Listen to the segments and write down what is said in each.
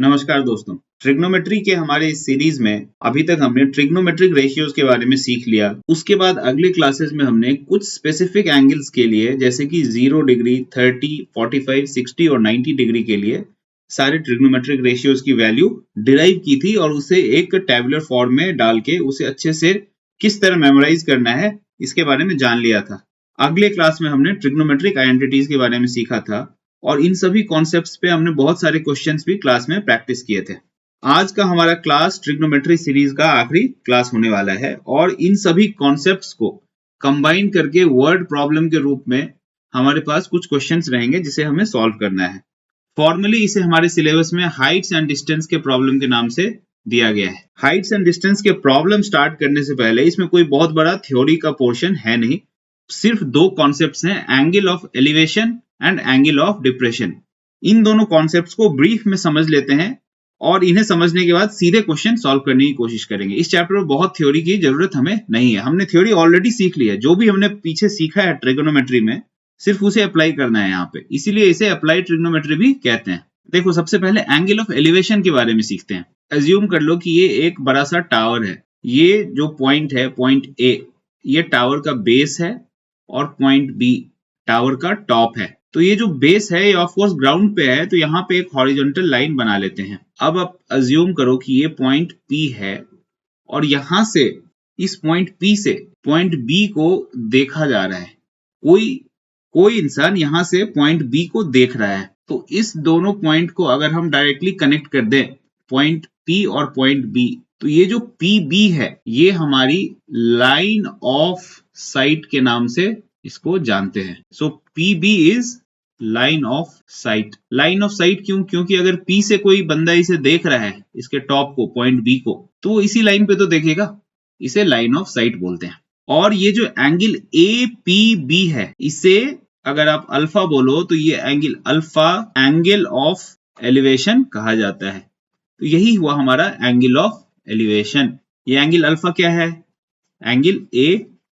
नमस्कार दोस्तों। ट्रिग्नोमेट्री के हमारे इस सीरीज में अभी तक हमने ट्रिग्नोमेट्रिक रेशियोज के बारे में सीख लिया। उसके बाद अगले क्लासेस में हमने कुछ स्पेसिफिक एंगल्स के लिए जैसे कि 0 डिग्री, 30, 45, 60 और 90 डिग्री के लिए सारे ट्रिग्नोमेट्रिक रेशियोज की वैल्यू डिराइव की थी और उसे एक टेबुलर फॉर्म में डाल के उसे अच्छे से किस तरह मेमोराइज करना है इसके बारे में जान लिया था। अगले क्लास में हमने ट्रिग्नोमेट्रिक आइडेंटिटीज के बारे में सीखा था और इन सभी कॉन्सेप्ट्स पे हमने बहुत सारे क्वेश्चंस भी क्लास में प्रैक्टिस किए थे। आज का हमारा क्लास ट्रिग्नोमेट्री सीरीज का आखिरी क्लास होने वाला है और इन सभी कॉन्सेप्ट्स को कंबाइन करके वर्ड प्रॉब्लम के रूप में हमारे पास कुछ क्वेश्चंस रहेंगे जिसे हमें सॉल्व करना है। फॉर्मली इसे हमारे सिलेबस में हाइट्स एंड डिस्टेंस के प्रॉब्लम के नाम से दिया गया है। हाइट्स एंड डिस्टेंस के प्रॉब्लम स्टार्ट करने से पहले इसमें कोई बहुत बड़ा थ्योरी का पोर्शन है नहीं, सिर्फ दो कॉन्सेप्ट्स हैं, angle of elevation and angle of depression. इन दोनों कॉन्सेप्ट्स को ब्रीफ में समझ लेते हैं और इन्हें समझने के बाद सीधे क्वेश्चन सॉल्व करने की कोशिश करेंगे। इस चैप्टर में बहुत थ्योरी की जरूरत हमें नहीं है, हमने थ्योरी ऑलरेडी सीख ली है। जो भी हमने पीछे सीखा है ट्रिगोनोमेट्री में सिर्फ उसे अप्लाई करना है यहाँ पे, इसीलिए इसे अप्लाई ट्रिगोनोमेट्री भी कहते हैं। देखो, सबसे पहले एंगल ऑफ एलिवेशन के बारे में सीखते हैं। एज्यूम कर लो कि ये एक बड़ा सा टावर है। ये जो पॉइंट है, पॉइंट ए, ये टावर का बेस है और पॉइंट बी टावर का टॉप है। तो ये जो बेस है ये ऑफ कोर्स ग्राउंड पे है, तो यहाँ पे एक हॉरिजॉन्टल लाइन बना लेते हैं। अब आप अज्यूम करो कि ये पॉइंट पी है और यहाँ से इस पॉइंट पी से पॉइंट बी को देखा जा रहा है। कोई इंसान यहाँ से पॉइंट बी को देख रहा है। तो इस दोनों पॉइंट को अगर हम डायरेक्टली कनेक्ट कर दें, पॉइंट पी और पॉइंट बी, तो ये जो पी बी है ये हमारी लाइन ऑफ साइट के नाम से इसको जानते हैं। So P B is line of sight. Line of sight क्यों? क्योंकि अगर पी से कोई बंदा इसे देख रहा है, इसके टॉप को, पॉइंट बी को, तो वो इसी लाइन पे तो देखेगा। इसे लाइन ऑफ साइट बोलते हैं। और ये जो एंगल ए पी बी है, इसे अगर आप अल्फा बोलो तो ये angle alpha angle of elevation कहा जाता है। तो यही हुआ हमारा एंगल ऑफ एलिवेशन। ये एंगल अल्फा क्या है? Angle A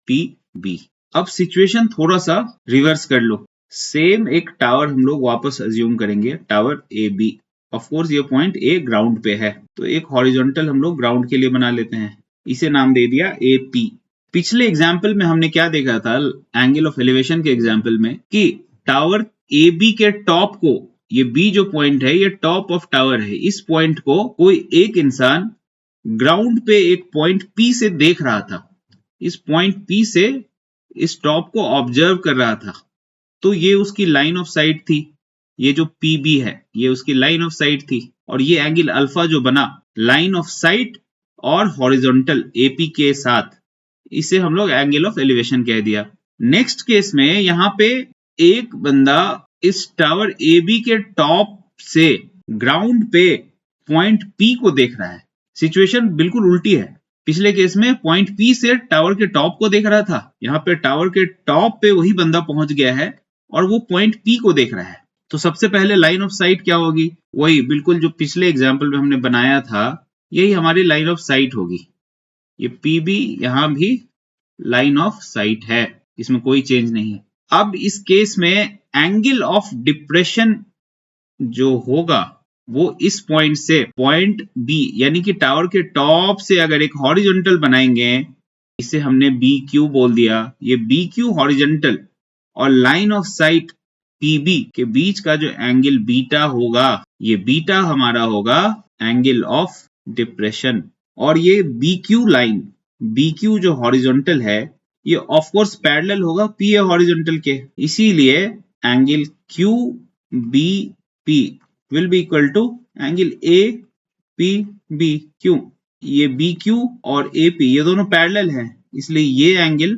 P B. अब सिचुएशन थोड़ा सा रिवर्स कर लो। सेम एक टावर हम लोग वापस अज्यूम करेंगे, tower A B. Of course ये पॉइंट ए ग्राउंड पे है, तो एक हॉरिजॉन्टल हम लोग ग्राउंड के लिए बना लेते हैं। इसे नाम दे दिया ए पी। पिछले एग्जाम्पल में हमने क्या देखा था, एंगल ऑफ एलिवेशन के एग्जाम्पल में, कि टावर ए बी के टॉप को, ये बी जो पॉइंट है ये टॉप ऑफ टावर है, इस पॉइंट को कोई एक इंसान ग्राउंड पे एक पॉइंट पी से देख रहा था। इस पॉइंट पी से इस टॉप को ऑब्जर्व कर रहा था, तो ये उसकी लाइन ऑफ साइट थी। ये जो पी बी है ये उसकी लाइन ऑफ साइट थी। और ये एंगल अल्फा जो बना लाइन ऑफ साइट और हॉरिजॉन्टल एपी के साथ, इसे हम लोग एंगल ऑफ एलिवेशन कह दिया। नेक्स्ट केस में यहाँ पे एक बंदा इस टावर ए बी के टॉप से ग्राउंड पे पॉइंट पी को देख रहा है। सिचुएशन बिल्कुल उल्टी है। पिछले केस में पॉइंट पी से टावर के टॉप को देख रहा था, यहाँ पे टावर के टॉप पे वही बंदा पहुंच गया है और वो पॉइंट पी को देख रहा है। तो सबसे पहले लाइन ऑफ साइट क्या होगी? वही बिल्कुल जो पिछले एग्जाम्पल में हमने बनाया था, यही हमारी लाइन ऑफ साइट होगी। ये पी बी यहाँ भी लाइन ऑफ साइट है, इसमें कोई चेंज नहीं है। अब इस केस में एंगल ऑफ डिप्रेशन जो होगा वो इस पॉइंट से पॉइंट बी, यानी कि टावर के टॉप से अगर एक हॉरिजॉन्टल बनाएंगे, इसे हमने बी क्यू बोल दिया। ये बी क्यू हॉरिजॉन्टल और line of sight P B के बीच का जो एंगल बीटा होगा, ये बीटा हमारा होगा एंगल ऑफ डिप्रेशन। और ये B Q line, B Q जो हॉरिजॉन्टल है, ये ऑफ कोर्स पैरेलल होगा पी ए हॉरिजॉन्टल के, इसीलिए angle Q B P will be equal to angle A P B. क्यों? ये बी क्यू और ए पी ये दोनों पैरेलल हैं, इसलिए ये एंगल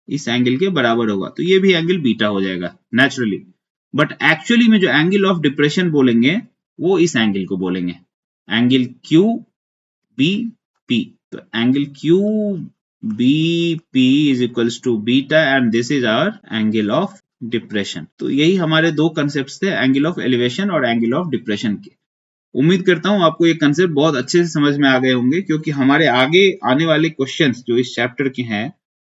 इस एंगल के बराबर होगा, तो ये भी एंगल बीटा हो जाएगा नेचुरली। बट एक्चुअली में जो एंगल ऑफ डिप्रेशन बोलेंगे वो इस एंगल को बोलेंगे, एंगल क्यू बी पी। तो angle Q B P is equals to beta and this is our angle of depression. तो यही हमारे दो कंसेप्ट थे, एंगल ऑफ एलिवेशन और एंगल ऑफ डिप्रेशन के। उम्मीद करता हूं आपको ये कंसेप्ट बहुत अच्छे से समझ में आ गए होंगे, क्योंकि हमारे आगे आने वाले क्वेश्चंस जो इस चैप्टर के हैं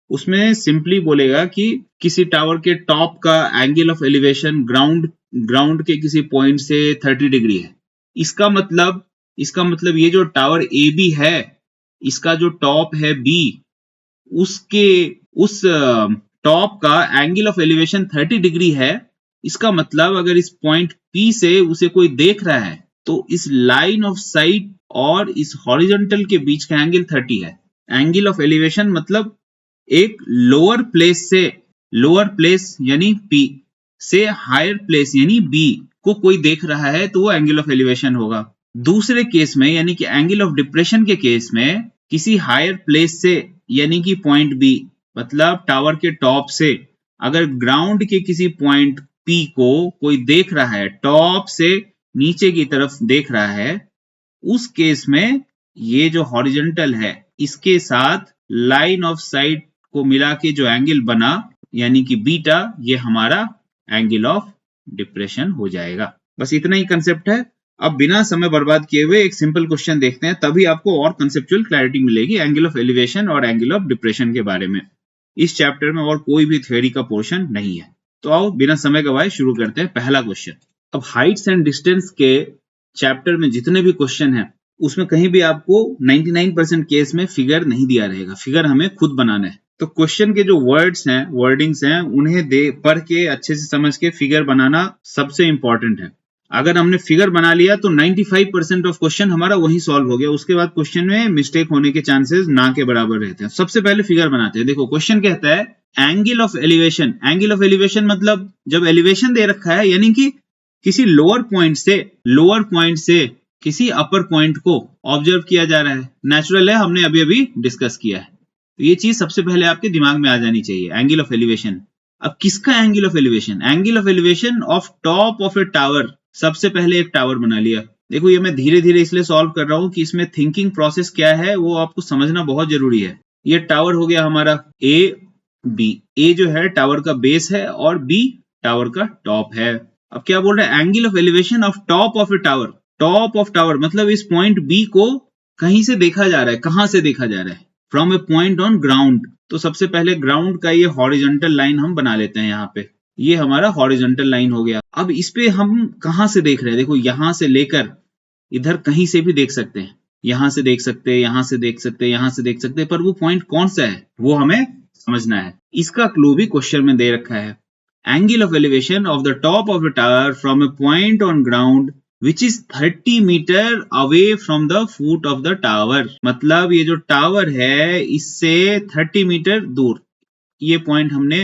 उसमें सिंपली बोलेगा कि किसी टावर के टॉप का एंगल ऑफ एलिवेशन ग्राउंड के किसी पॉइंट से 30 डिग्री है। इसका मतलब ये जो टावर ए बी है, इसका जो टॉप है बी, उसके उस टॉप का एंगल ऑफ एलिवेशन 30 डिग्री है। इसका मतलब अगर इस पॉइंट पी से उसे कोई देख रहा है तो इस लाइन ऑफ साइट और इस हॉरिजॉन्टल के बीच का एंगल 30 है। एंगल ऑफ एलिवेशन मतलब एक लोअर प्लेस यानी पी से हायर प्लेस यानी बी को कोई देख रहा है तो वो एंगल ऑफ एलिवेशन होगा। दूसरे केस में यानी कि एंगल ऑफ डिप्रेशन के केस में किसी हायर प्लेस से यानी कि पॉइंट बी मतलब टावर के टॉप से अगर ग्राउंड के किसी पॉइंट पी को कोई देख रहा है, टॉप से नीचे की तरफ देख रहा है, उस केस में ये जो हॉरिजॉन्टल है इसके साथ लाइन ऑफ साइट को मिला के जो एंगल बना यानी कि बीटा, ये हमारा एंगल ऑफ डिप्रेशन हो जाएगा। बस इतना ही कंसेप्ट है। अब बिना समय बर्बाद किए हुए एक सिंपल क्वेश्चन देखते हैं, तभी आपको और कंसेप्चुअल क्लैरिटी मिलेगी एंगल ऑफ एलिवेशन और एंगल ऑफ डिप्रेशन के बारे में। इस चैप्टर में और कोई भी थ्योरी का पोर्शन नहीं है। तो आओ बिना समय गवाए शुरू करते हैं पहला क्वेश्चन। अब हाइट्स एंड डिस्टेंस के चैप्टर में जितने भी क्वेश्चन हैं उसमें कहीं भी आपको 99% केस में फिगर नहीं दिया रहेगा, फिगर हमें खुद बनाना है। तो क्वेश्चन के जो वर्ड्स हैं, वर्डिंग्स हैं, उन्हें पढ़ के अच्छे से समझ के फिगर बनाना सबसे इंपॉर्टेंट है। अगर हमने फिगर बना लिया तो 95% ऑफ क्वेश्चन हमारा वही सॉल्व हो गया। उसके बाद क्वेश्चन में मिस्टेक होने के चांसेस ना के बराबर रहते हैं। सबसे पहले फिगर बनाते हैं। देखो क्वेश्चन कहता है angle of elevation. Angle of elevation मतलब जब एलिवेशन दे रखा है यानी कि किसी लोअर पॉइंट से किसी अपर पॉइंट को ऑब्जर्व किया जा रहा है। नेचुरल है, हमने अभी अभी डिस्कस किया है। तो ये चीज सबसे पहले आपके दिमाग में आ जानी चाहिए, एंगल ऑफ एलिवेशन। अब किसका angle of elevation? Angle of elevation of top of a tower. सबसे पहले एक टावर बना लिया। देखो ये मैं धीरे धीरे इसलिए सॉल्व कर रहा हूं कि इसमें थिंकिंग प्रोसेस क्या है वो आपको समझना बहुत जरूरी है। ये टावर हो गया हमारा ए बी। ए जो है टावर का बेस है और बी टावर का टॉप है। अब क्या बोल रहा है? Angle of elevation of top of a tower. Top of tower मतलब इस पॉइंट बी को कहीं से देखा जा रहा है। कहां से देखा जा रहा है? From a point on ground. तो सबसे पहले ग्राउंड का ये हॉरिजॉन्टल लाइन हम बना लेते हैं। यहाँ पे ये हमारा हॉरिजॉन्टल लाइन हो गया। अब इस पे हम कहां से देख रहे हैं? देखो यहां से लेकर इधर कहीं से भी देख सकते हैं। यहां से देख सकते हैं, यहां से देख सकते हैं, यहां से देख सकते हैं, पर वो पॉइंट कौन सा है वो हमें समझना है। इसका क्लू भी क्वेश्चन में दे रखा है। Angle of elevation of the top of the tower from a point on ground which is 30 metre away from the foot of the tower। मतलब ये जो टावर है इससे 30 मीटर दूर, ये पॉइंट हमने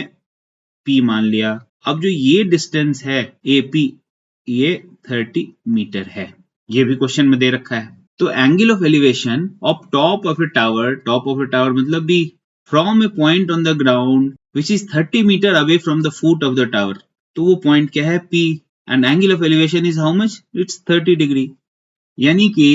P मान लिया। अब जो ये डिस्टेंस है AP, ये 30 मीटर है। ये भी क्वेश्चन में दे रखा है। तो angle of elevation of top of a tower, top of a tower मतलब B, from a point on the ground which is 30 metre away from the foot of the tower। तो वो पॉइंट क्या है? P। and angle of elevation is how much? It's 30 degree. यानी कि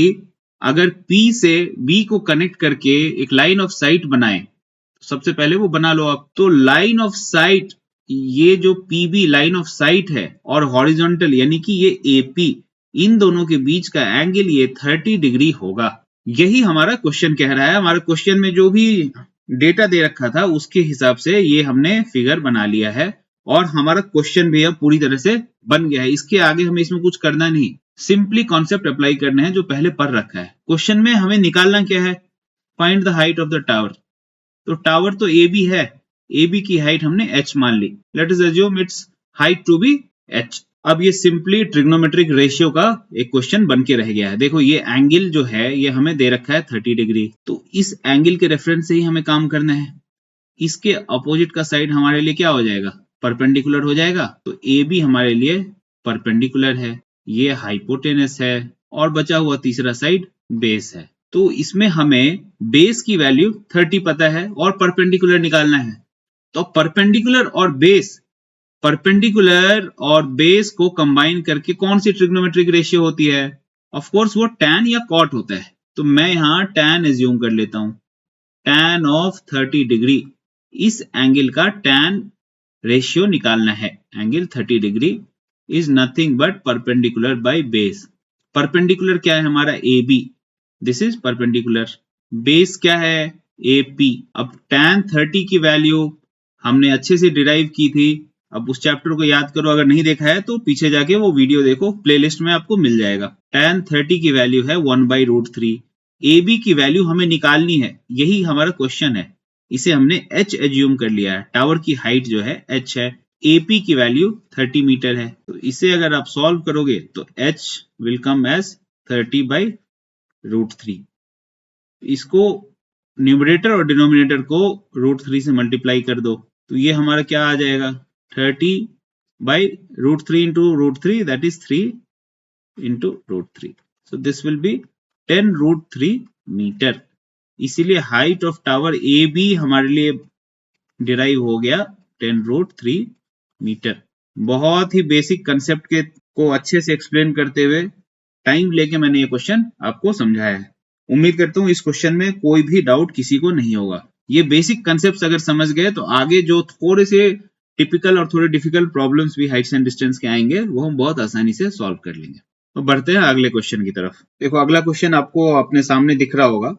अगर P से B को कनेक्ट करके एक लाइन ऑफ साइट बनाए, तो सबसे पहले वो बना लो आप। तो लाइन ऑफ साइट, ये जो PB लाइन ऑफ साइट है और हॉरिजॉन्टल यानी कि ये AP, इन दोनों के बीच का एंगल ये 30 डिग्री होगा। यही हमारा क्वेश्चन कह रहा है। हमारे क्वेश्चन में जो भी डेटा दे रखा था उसके हिसाब से ये हमने फिगर बना लिया है और हमारा क्वेश्चन भी अब पूरी तरह से बन गया है। इसके आगे हमें इसमें कुछ करना नहीं, सिंपली कॉन्सेप्ट अप्लाई करने हैं जो पहले पढ़ रखा है। क्वेश्चन में हमें निकालना क्या है? Find the height of the tower. तो टावर तो ए बी है, ए बी की हाइट हमने h मान ली। Let us assume its height to be h। अब ये सिंपली ट्रिग्नोमेट्रिक रेशियो का एक क्वेश्चन बन के रह गया है। देखो ये एंगल जो है ये हमें दे रखा है 30 डिग्री, तो इस एंगल के रेफरेंस से ही हमें काम करना है। इसके अपोजिट का साइड हमारे लिए क्या हो जाएगा? परपेंडिकुलर हो जाएगा। तो ए बी हमारे लिए परपेंडिकुलर है, ये हाइपोटेनस है और बचा हुआ तीसरा साइड बेस है। तो इसमें हमें बेस की वैल्यू 30 पता है और परपेंडिकुलर निकालना है। तो परपेंडिकुलर और बेस को कंबाइन करके कौन सी ट्रिग्नोमेट्रिक रेशियो होती है? ऑफ कोर्स वो tan या cot होता है। तो मैं यहां tan एज्यूम कर लेता हूं। tan ऑफ 30 डिग्री, इस एंगल का tan रेशियो निकालना है। Angle 30 degree is nothing but perpendicular by base. Perpendicular क्या है हमारा? A B, this is perpendicular. Base क्या है? A P. अब tan 30 की वैल्यू हमने अच्छे से डिराइव की थी अब उस चैप्टर को याद करो, अगर नहीं देखा है तो पीछे जाके वो वीडियो देखो, प्लेलिस्ट में आपको मिल जाएगा। tan 30 की वैल्यू है 1/√3। AB की वैल्यू हमें निकालनी है, यही हमारा क्वेश्चन है। इसे हमने h एज्यूम कर लिया है, टावर की हाइट जो है h है, AP की वैल्यू 30 मीटर है। तो इसे अगर आप सॉल्व करोगे तो h विल कम एज 30/√3। इसको न्यूमरेटर और डिनोमिनेटर को √3 से मल्टीप्लाई कर दो, तो ये हमारा क्या आ जाएगा, 30/√3 into √3, that is 3 into √3। So this will be 10√3 metre. इसीलिए height of tower A B हमारे लिए डिराइव हो गया 10√3 मीटर। बहुत ही बेसिक कंसेप्ट के को अच्छे से एक्सप्लेन करते हुए टाइम लेके मैंने ये क्वेश्चन आपको समझाया है। उम्मीद करता हूँ इस क्वेश्चन में कोई भी डाउट किसी को नहीं होगा। ये बेसिक कंसेप्ट अगर समझ गए तो आगे जो थोड़े से टिपिकल और थोड़े डिफिकल्ट प्रॉब्लम्स भी हाइट्स एंड डिस्टेंस के आएंगे वो हम बहुत आसानी से सॉल्व कर लेंगे। तो बढ़ते हैं अगले क्वेश्चन की तरफ। देखो अगला क्वेश्चन आपको अपने सामने दिख रहा होगा।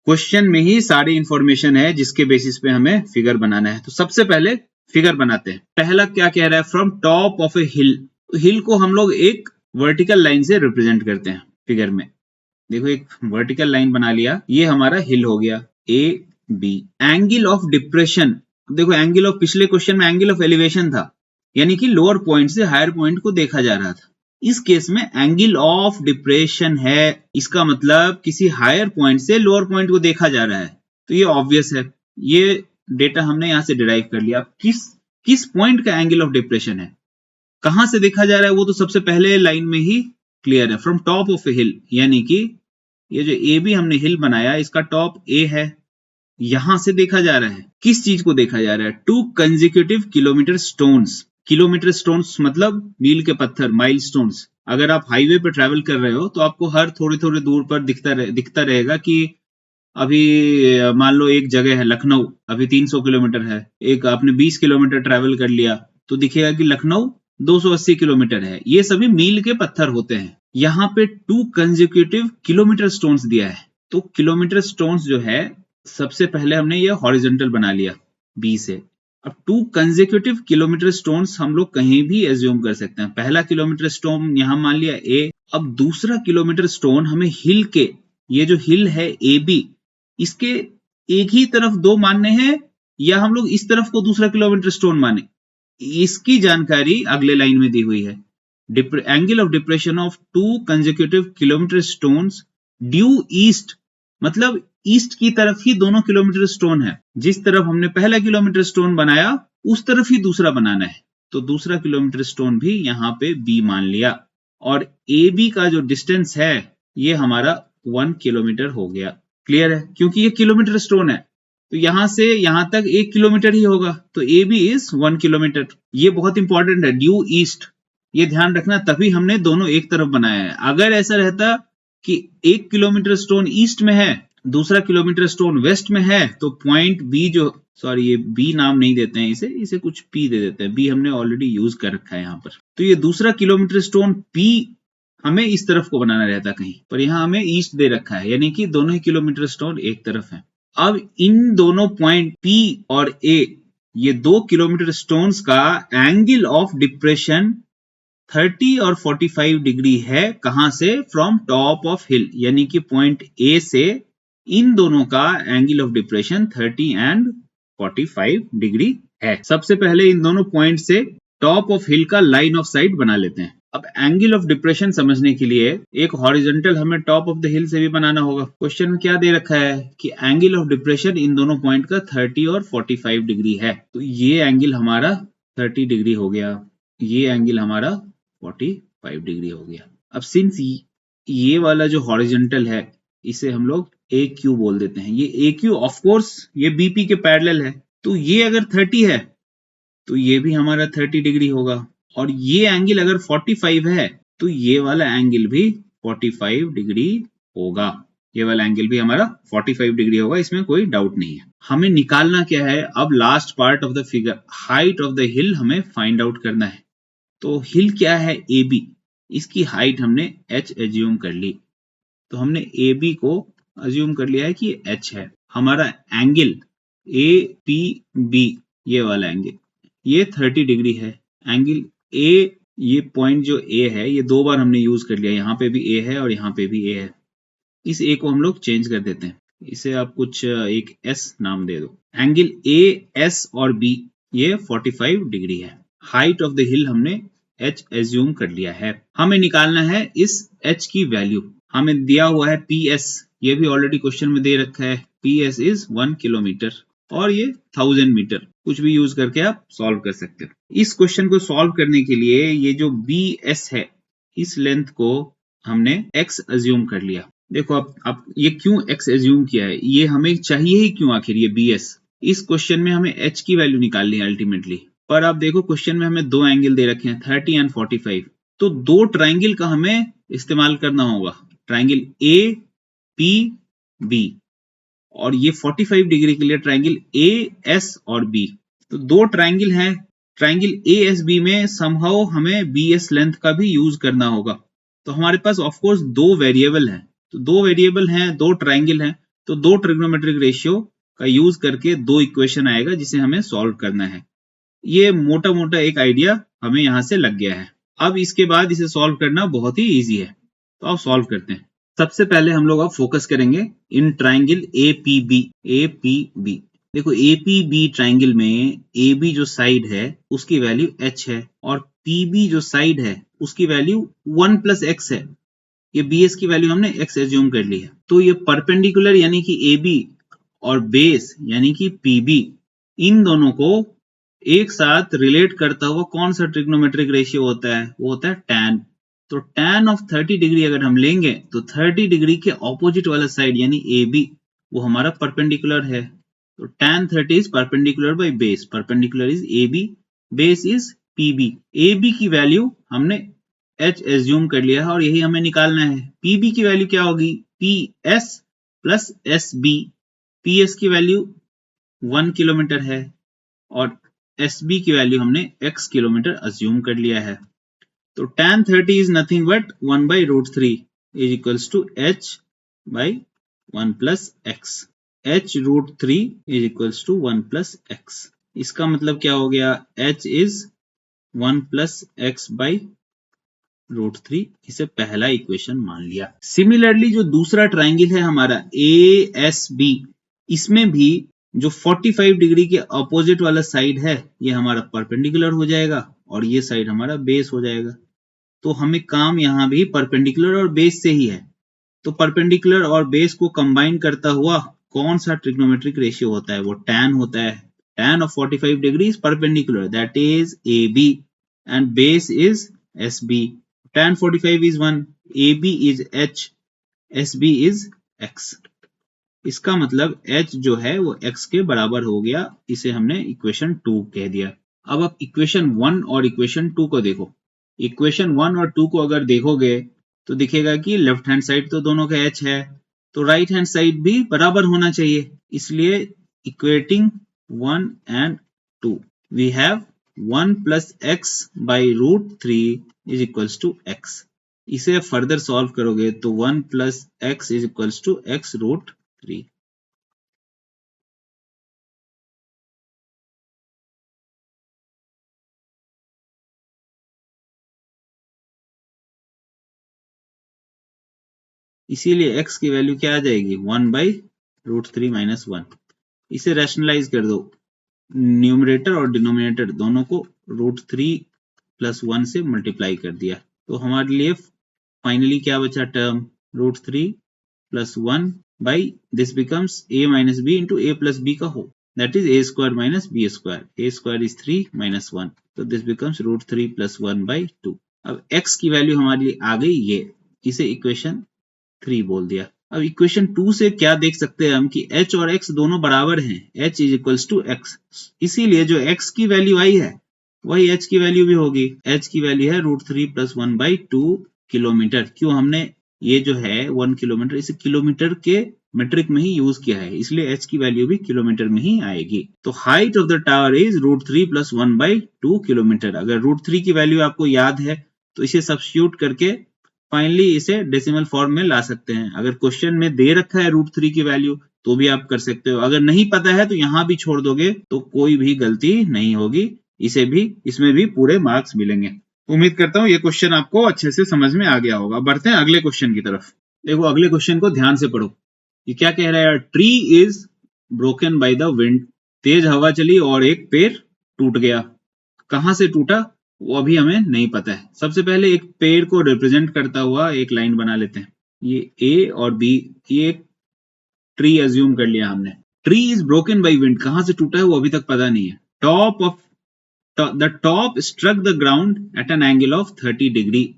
क्वेश्चन में ही सारी इंफॉर्मेशन है जिसके बेसिस पे हमें फिगर बनाना है। तो सबसे पहले फिगर बनाते हैं। पहला क्या कह रहा है, फ्रॉम टॉप ऑफ ए हिल। हिल को हम लोग एक वर्टिकल लाइन से रिप्रेजेंट करते हैं फिगर में। देखो एक वर्टिकल लाइन बना लिया, ये हमारा हिल हो गया A B. Angle of depression, देखो एंगल ऑफ, पिछले क्वेश्चन में एंगल ऑफ एलिवेशन था, यानी कि लोअर पॉइंट से हायर पॉइंट को देखा जा रहा था। इस केस में एंगल ऑफ डिप्रेशन है, इसका मतलब किसी हायर पॉइंट से लोअर पॉइंट को देखा जा रहा है। तो ये ऑब्वियस है, ये डेटा हमने यहां से डिराइव कर लिया। किस पॉइंट का एंगल ऑफ डिप्रेशन है, कहां से देखा जा रहा है, वो तो सबसे पहले लाइन में ही क्लियर है, फ्रॉम टॉप ऑफ ए हिल। यानी कि ये जो ए बी हमने हिल बनाया, इसका टॉप ए है, यहां से देखा जा रहा है। किस चीज को देखा जा रहा है, 2 consecutive kilometre stones. Kilometre stones मतलब मील के पत्थर, माइल स्टोन्स। अगर आप हाईवे पे ट्रैवल कर रहे हो तो आपको हर थोड़े थोड़े दूर पर दिखता रहेगा कि अभी मान लो एक जगह है लखनऊ, अभी 300 किलोमीटर है। एक आपने 20 किलोमीटर ट्रैवल कर लिया तो दिखेगा कि लखनऊ 280 किलोमीटर है। ये सभी मील के पत्थर होते हैं। यहाँ पे 2 कंसेक्यूटिव किलोमीटर स्टोन्स दिया है। तो किलोमीटर स्टोन्स जो है, सबसे पहले हमने ये हॉरिजॉन्टल बना लिया बी से। अब 2 कंसेक्यूटिव किलोमीटर स्टोन्स हम लोग कहीं भी एज्यूम कर सकते हैं। पहला किलोमीटर स्टोन यहां मान लिया ए। अब दूसरा किलोमीटर स्टोन हमें हिल के, ये जो हिल है ए बी, इसके एक ही तरफ 2 मानने हैं या हम लोग इस तरफ को दूसरा किलोमीटर स्टोन माने, इसकी जानकारी अगले लाइन में दी हुई है। Angle of depression of 2 consecutive kilometre stones due east, मतलब ईस्ट की तरफ ही दोनों किलोमीटर स्टोन है। जिस तरफ हमने पहला किलोमीटर स्टोन बनाया उस तरफ ही दूसरा बनाना है। तो दूसरा किलोमीटर स्टोन भी यहाँ पे बी मान लिया, और ए बी का जो डिस्टेंस है ये हमारा 1 किलोमीटर हो गया। क्लियर है, क्योंकि ये किलोमीटर स्टोन है तो यहां से यहां तक 1 किलोमीटर ही होगा। तो ए बी इज 1 किलोमीटर। ये बहुत इंपॉर्टेंट है, ड्यू ईस्ट, ये ध्यान रखना, तभी हमने दोनों एक तरफ बनाया है। अगर ऐसा रहता कि 1 किलोमीटर स्टोन ईस्ट में है, दूसरा किलोमीटर स्टोन वेस्ट में है, तो पॉइंट बी जो, सॉरी ये बी नाम नहीं देते हैं इसे कुछ पी दे देते हैं, बी हमने ऑलरेडी यूज कर रखा है यहाँ पर। तो ये दूसरा किलोमीटर स्टोन पी हमें इस तरफ को बनाना रहता कहीं पर, यहाँ हमें ईस्ट दे रखा है, यानी कि दोनों ही किलोमीटर स्टोन एक तरफ है। अब इन दोनों पॉइंट पी और ए, ये 2 किलोमीटर स्टोन्स का एंगल ऑफ डिप्रेशन 30 और 45 डिग्री है। कहां से, फ्रॉम टॉप ऑफ हिल, यानी कि पॉइंट ए से इन दोनों का angle of depression 30 and 45 degree है। सबसे पहले इन दोनों पॉइंट से टॉप ऑफ हिल का लाइन ऑफ साइट बना लेते हैं। अब एंगल ऑफ डिप्रेशन समझने के लिए एक हॉरिजॉन्टल हमें टॉप ऑफ द हिल से भी बनाना होगा। क्वेश्चन में क्या दे रखा है कि एंगल ऑफ डिप्रेशन इन दोनों पॉइंट का 30 और 45 डिग्री है। तो ये एंगल हमारा 30 डिग्री हो गया, ये एंगल हमारा 45 डिग्री हो गया। अब सिंस ये वाला जो हॉरिजॉन्टल है इसे हम लोग ए क्यू बोल देते हैं। ये ए क्यू ऑफ कोर्स ये बीपी के पैरेलल है, तो ये अगर 30 है तो ये भी हमारा 30 डिग्री होगा, और ये एंगल अगर 45 है तो ये वाला एंगल भी 45 डिग्री होगा। ये वाला एंगल भी हमारा 45 डिग्री होगा, इसमें कोई डाउट नहीं है। हमें निकालना क्या है, अब last part of the figure, height of the हिल हमें फाइंड आउट करना है। तो हिल क्या है, ए बी, इसकी हाइट हमने h एज्यूम कर ली। तो हमने ए बी को अज्यूम कर लिया है कि h है। हमारा एंगल ए पी बी, ये वाला एंगल ये 30 डिग्री है, एंगल ए, ये पॉइंट जो ए है ये 2 बार हमने यूज कर लिया, यहाँ पे भी ए है और यहाँ पे भी ए है। इस ए को हम लोग चेंज कर देते हैं, इसे आप कुछ एक एस नाम दे दो। एंगल ए, एस और बी ये 45 डिग्री है। हाइट ऑफ द हिल हमने एच एज्यूम कर लिया है। हमें निकालना है इस एच की वैल्यू। हमें दिया हुआ है पी एस, ये भी ऑलरेडी क्वेश्चन में दे रखा है। पी एस इज 1 किलोमीटर और ये 1000 मीटर। कुछ भी यूज करके आप सॉल्व कर सकते हो। इस क्वेश्चन को सॉल्व करने के लिए ये जो बी एस है, इस लेंथ को हमने एक्स एज्यूम कर लिया। देखो अब ये क्यों एक्स एज्यूम किया है, ये हमें चाहिए ही क्यों आखिर ये बी एस। इस क्वेश्चन में हमें एच की वैल्यू निकालनी है अल्टीमेटली। पर आप देखो क्वेश्चन में हमें 2 एंगल दे रखे हैं 30 एंड 45, तो 2 ट्राइंगल का हमें इस्तेमाल करना होगा। ट्राइंगल ए पी बी और ये 45 डिग्री के लिए ट्राइंगल ए एस और बी। तो 2 ट्राइंगल हैं, ट्राइंगल ए एस बी में समहाउ हमें बी एस लेंथ का भी यूज करना होगा। तो हमारे पास ऑफकोर्स 2 वेरिएबल हैं, तो 2 वेरिएबल हैं, 2 ट्राइंगल हैं, तो 2 ट्रिग्नोमेट्रिक रेशियो का यूज करके 2 इक्वेशन आएगा जिसे हमें सॉल्व करना है। ये मोटा मोटा एक आइडिया हमें यहाँ से लग गया है। अब इसके बाद इसे सॉल्व करना बहुत ही इजी है, तो आप सॉल्व करते हैं। सबसे पहले हम लोग अब फोकस करेंगे in triangle A P B. देखो ए पी बी ट्राइंगल में ए बी जो साइड है उसकी वैल्यू h है और पी बी जो साइड है उसकी वैल्यू 1 प्लस एक्स है। ये बी एस की वैल्यू हमने x एज्यूम कर ली है। तो ये परपेंडिकुलर यानी कि ए बी और बेस यानी कि पी बी, इन दोनों को एक साथ रिलेट करता हुआ कौन सा ट्रिग्नोमेट्रिक रेशियो होता है, वो होता है tan। तो tan ऑफ 30 डिग्री अगर हम लेंगे तो 30 डिग्री के ऑपोजिट वाला साइड यानी ए बी वो हमारा परपेंडिकुलर है। तो tan 30 is perpendicular by base, perpendicular is A B, base is P B. A B की वैल्यू हमने h एज्यूम कर लिया है और यही हमें निकालना है। पी बी की वैल्यू क्या होगी, P S plus S B. P S की वैल्यू 1 किलोमीटर है और एस बी की वैल्यू हमने x किलोमीटर अज्यूम कर लिया है। तो tan 30 is nothing but 1 by root 3 is equals to h by 1 plus x. h root 3 is equals to 1 plus x. इसका मतलब क्या हो गया, h is 1 plus x by root 3। इसे पहला इक्वेशन मान लिया। सिमिलरली जो दूसरा ट्राइंगल है हमारा ASB, इसमें भी जो 45 डिग्री के अपोजिट वाला साइड है ये हमारा परपेंडिकुलर हो जाएगा और ये साइड हमारा बेस हो जाएगा। तो हमें काम यहाँ भी परपेंडिकुलर और बेस से ही है। तो परपेंडिकुलर और बेस को कंबाइन करता हुआ कौन सा ट्रिग्नोमेट्रिक रेशियो होता है, वो tan होता है। tan of 45 degree is perpendicular, that is AB and base is SB. tan 45 is 1, AB is H, SB is X। इसका मतलब h जो है वो x के बराबर हो गया। इसे हमने इक्वेशन 2 कह दिया। अब आप इक्वेशन 1 और इक्वेशन 2 को देखो। इक्वेशन 1 और 2 को अगर देखोगे तो दिखेगा कि लेफ्ट हैंड साइड तो दोनों का h है, तो राइट हैंड साइड भी बराबर होना चाहिए। इसलिए equating 1 and 2 we have 1 plus X by root 3 is equals to x। इसे फर्दर सॉल्व करोगे तो 1 plus X is equals to x root 3। इसीलिए x की वैल्यू क्या आ जाएगी, 1 बाई रूट 3 माइनस 1। इसे रैशनलाइज कर दो, न्यूमरेटर और डिनोमिनेटर दोनों को रूट 3 प्लस 1 से मल्टीप्लाई कर दिया। तो हमारे लिए फाइनली क्या बचा term, root 3 plus 1 by this becomes a minus B into A plus B का whole, that is a square minus b square. a square is 3 minus 1. So this becomes root 3 plus 1 by 2. अब x की value हमारे लिए आ गई ये, इसे equation 3 बोल दिया। अब इक्वेशन 2 से क्या देख सकते हैं हम कि h और x दोनों बराबर हैं, h is equals to x। इसीलिए जो x की वैल्यू आई है वही h की वैल्यू भी होगी। h की वैल्यू है रूट 3 प्लस 1 बाई 2 किलोमीटर। क्यों, हमने ये जो है 1 किलोमीटर इसे किलोमीटर के मेट्रिक में ही यूज किया है, इसलिए h की वैल्यू भी किलोमीटर में ही आएगी। तो height of the tower is root 3 plus 1 by 2 kilometre. अगर रूट 3 की वैल्यू आपको याद है तो इसे सब्स्टिट्यूट करके फाइनली इसे डेसिमल फॉर्म में ला सकते हैं। अगर क्वेश्चन में दे रखा है रूट 3 की वैल्यू तो भी आप कर सकते हो, अगर नहीं पता है तो यहाँ भी छोड़ दोगे तो कोई भी गलती नहीं होगी। इसमें भी पूरे मार्क्स मिलेंगे। उम्मीद करता हूँ ये क्वेश्चन आपको अच्छे से समझ में आ गया होगा। बढ़ते हैं अगले क्वेश्चन की तरफ। देखो अगले क्वेश्चन को ध्यान से पढ़ो। ये क्या कह रहा है यार, tree is broken by the wind. तेज हवा चली और एक पेड़ टूट गया। कहां से टूटा वो अभी हमें नहीं पता है। सबसे पहले एक पेड़ को रिप्रेजेंट करता हुआ एक लाइन बना लेते हैं। ये ए और बी, ये एक ट्री एज्यूम कर लिया हमने। Tree is broken by wind, कहां से टूटा है वो अभी तक पता नहीं है। The top struck the ground at an angle of 30 degree.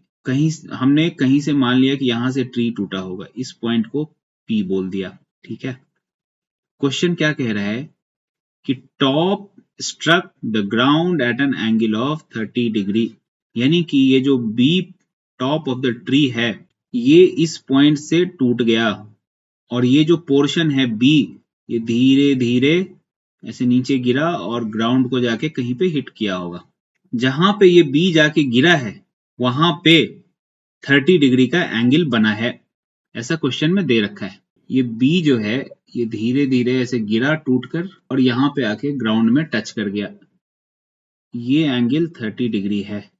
हमने कहीं से मान लिया कि यहां से ट्री टूटा होगा, इस पॉइंट को पी बोल दिया। ठीक है, क्वेश्चन क्या कह रहा है कि top struck the ground at an angle of 30 degree, यानी कि ये जो B top of the tree है ये इस पॉइंट से टूट गया और ये जो पोर्शन है बी ये धीरे धीरे ऐसे नीचे गिरा और ग्राउंड को जाके कहीं पे हिट किया होगा। जहां पे ये बी जाके गिरा है वहां पे 30 डिग्री का एंगल बना है, ऐसा क्वेश्चन में दे रखा है। ये बी जो है ये धीरे धीरे ऐसे गिरा टूटकर और यहाँ पे आके ग्राउंड में टच कर गया। ये एंगल 30 डिग्री है,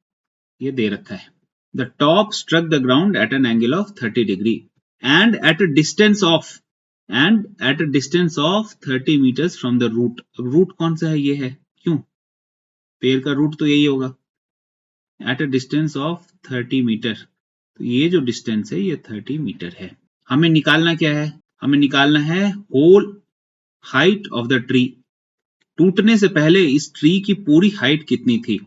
ये दे रखा है। The top struck the ground at an angle of 30 degree and at a distance of 30 metres from the root. अब रूट कौन सा है, ये है, क्यों, पेड़ का रूट तो यही होगा। At a distance of 30 metre, तो ये जो डिस्टेंस है ये 30 मीटर है। हमें निकालना क्या है, हमें निकालना है whole height of the tree. टूटने से पहले इस ट्री की पूरी हाइट कितनी थी।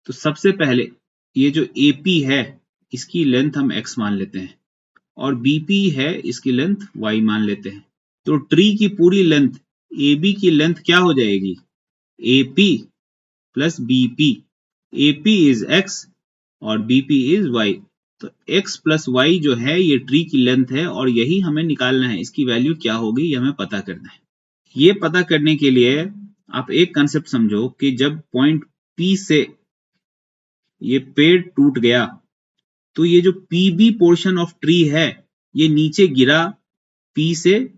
तो सबसे पहले ये जो AP है इसकी लेंथ हम x मान लेते हैं और BP है इसकी लेंथ y मान लेते हैं। तो ट्री की पूरी लेंथ AB की लेंथ क्या हो जाएगी, AP plus BP। AP is x और BP इज y। तो x प्लस y जो है ये ट्री की लेंथ है और यही हमें निकालना है। इसकी वैल्यू क्या होगी ये हमें पता करना है। ये पता करने के लिए आप एक कंसेप्ट समझो कि जब पॉइंट P से ये पेड़ टूट गया तो ये जो PB पोर्शन ऑफ ट्री है ये नीचे गिरा, P से